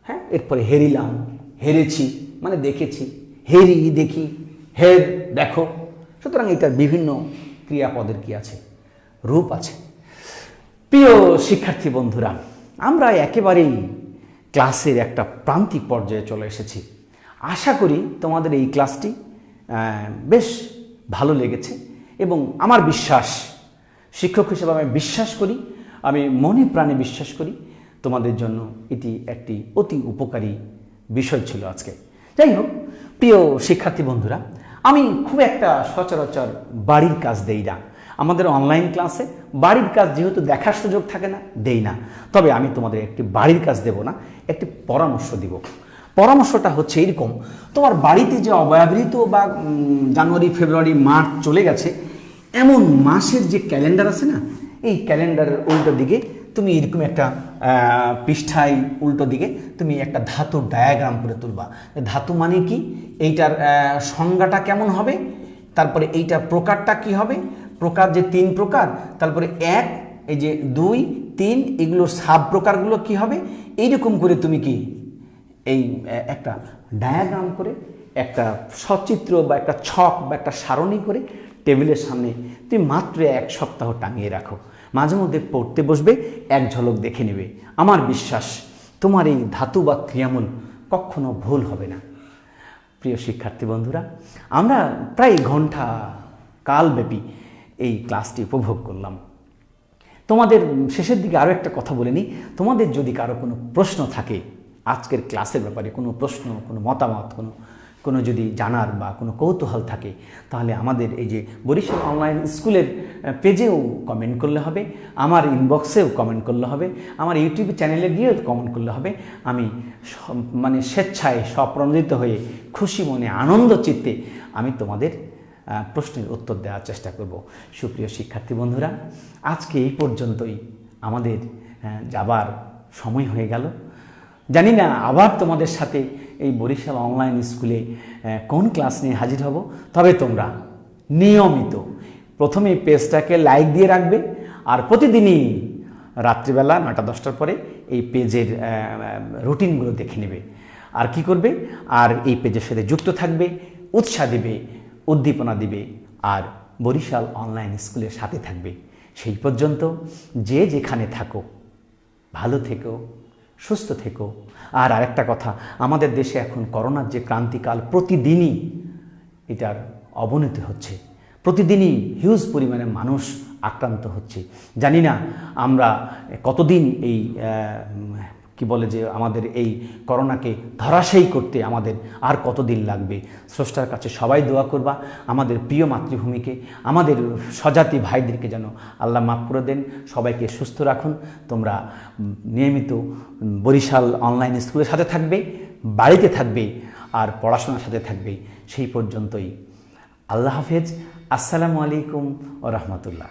হ্যাঁ, এরপরে হেরিলাম, হেরেছি মানে দেখেছি, হেরি দেখি, হের দেখো। সুতরাং এটার বিভিন্ন ক্রিয়াপদের কি আছে? রূপ আছে। প্রিয় শিক্ষার্থী বন্ধুরা, আমরা একেবারেই ক্লাসের একটা প্রান্তিক পর্যায়ে চলে এসেছি। আশা করি তোমাদের এই ক্লাসটি বেশ ভালো লেগেছে এবং আমার বিশ্বাস, শিক্ষক হিসেবে আমি বিশ্বাস করি, আমি মনে প্রাণে বিশ্বাস করি তোমাদের জন্য এটি একটি অতি উপকারী বিষয় ছিল আজকে। যাই হোক, প্রিয় শিক্ষার্থী বন্ধুরা, আমি খুব একটা সচরাচর বাড়ির কাজ দেই না। আমাদের অনলাইন ক্লাসে বাড়ির কাজ যেহেতু দেখার সুযোগ থাকে না, দেই না। তবে আমি তোমাদের একটি বাড়ির কাজ দেব না, একটি পরামর্শ দিব। পরামর্শটা হচ্ছে এরকম, তোমার বাড়িতে যে অব্যবহৃত বা জানুয়ারি ফেব্রুয়ারি মার্চ চলে গেছে এমন মাসের যে ক্যালেন্ডার আছে না, এই ক্যালেন্ডারের উল্টো দিকে তুমি এরকম একটা পৃষ্ঠায় উল্টো দিকে তুমি একটা ধাতুর ডায়াগ্রাম করে তুলবা। ধাতু মানে কি, এইটার সংজ্ঞাটা কেমন হবে, তারপরে এইটার প্রকারটা কি হবে, প্রকার যে 3 প্রকার, তারপরে 1, এই যে 2, 3, এগুলোর সাব প্রকারগুলো কি হবে, এইরকম করে তুমি কি এই একটা ডায়াগ্রাম করে, একটা সচিত্র বা একটা ছক বা একটা সারণী করে টেবিলের সামনে তুমি মাত্র 1 সপ্তাহ টাঙিয়ে রাখো। মাঝে মধ্যে পড়তে বসবে, 1 ঝলক দেখে নেবে। আমার বিশ্বাস তোমার এই ধাতু বা ক্রিয়ামূল কখনো ভুল হবে না। প্রিয় শিক্ষার্থী বন্ধুরা, আমরা প্রায় ঘন্টা কালব্যাপী এই ক্লাসটি উপভোগ করলাম। তোমাদের শেষের দিকে আরও একটা কথা বলে নিই, তোমাদের যদি কারো কোনো প্রশ্ন থাকে আজকের ক্লাসের ব্যাপারে, কোনো প্রশ্ন, কোনো মতামত, কোনো কোনো যদি জানার বা কোনো কৌতূহল থাকে তাহলে আমাদের এই যে বরিশাল অনলাইন স্কুলের পেজেও কমেন্ট করলে হবে, আমার ইনবক্সেও কমেন্ট করলে হবে, আমার ইউটিউব চ্যানেলে গিয়েও কমেন্ট করলে হবে। আমি মানে স্বেচ্ছায় স্বপ্রণোদিত হয়ে খুশি মনে আনন্দ চিত্তে আমি তোমাদের প্রশ্নের উত্তর দেওয়ার চেষ্টা করব। সুপ্রিয় শিক্ষার্থী বন্ধুরা, আজকে এই পর্যন্তই, আমাদের যাবার সময় হয়ে গেল। জানি না আবার তোমাদের সাথে এই বরিশাল অনলাইন স্কুলে কোন ক্লাস নিয়ে হাজির হব, তবে তোমরা নিয়মিত প্রথমে পেজটাকে লাইক দিয়ে রাখবে, আর প্রতিদিনই রাত্রিবেলা 9টা-10টার পরে এই পেজের রুটিনগুলো দেখে নেবে। আর কি করবে, আর এই পেজের সাথে যুক্ত থাকবে, উৎসাহ দিবে, উদ্দীপনা দিবে, আর বরিশাল অনলাইন স্কুলের সাথে থাকবে। সেই পর্যন্ত যে যেখানে থাকো ভালো থেকো, সুস্থ থেকো। আর আরেকটা কথা, আমাদের দেশে এখন করোনার যে ক্রান্তিকাল, প্রতিদিনই এটার অবনতি হচ্ছে, প্রতিদিনই হিউজ পরিমাণে মানুষ আক্রান্ত হচ্ছে। জানি না আমরা কতদিন এই কি বলে যে আমাদের এই করোনাকে ধরাশায়ী করতে আমাদের আর কতদিন লাগবে। স্রষ্টার কাছে সবাই দোয়া করবা আমাদের প্রিয় মাতৃভূমিকে, আমাদের স্বজাতি ভাইদেরকে যেন আল্লাহ মাফ করে দেন, সবাইকে সুস্থ রাখুন। তোমরা নিয়মিত বরিশাল অনলাইন স্কুলের সাথে থাকবে, বাড়িতে থাকবে, আর পড়াশোনার সাথে থাকবে। সেই পর্যন্তই, আল্লাহ হাফেজ। আসসালামু আলাইকুম ওয়া রাহমাতুল্লাহ।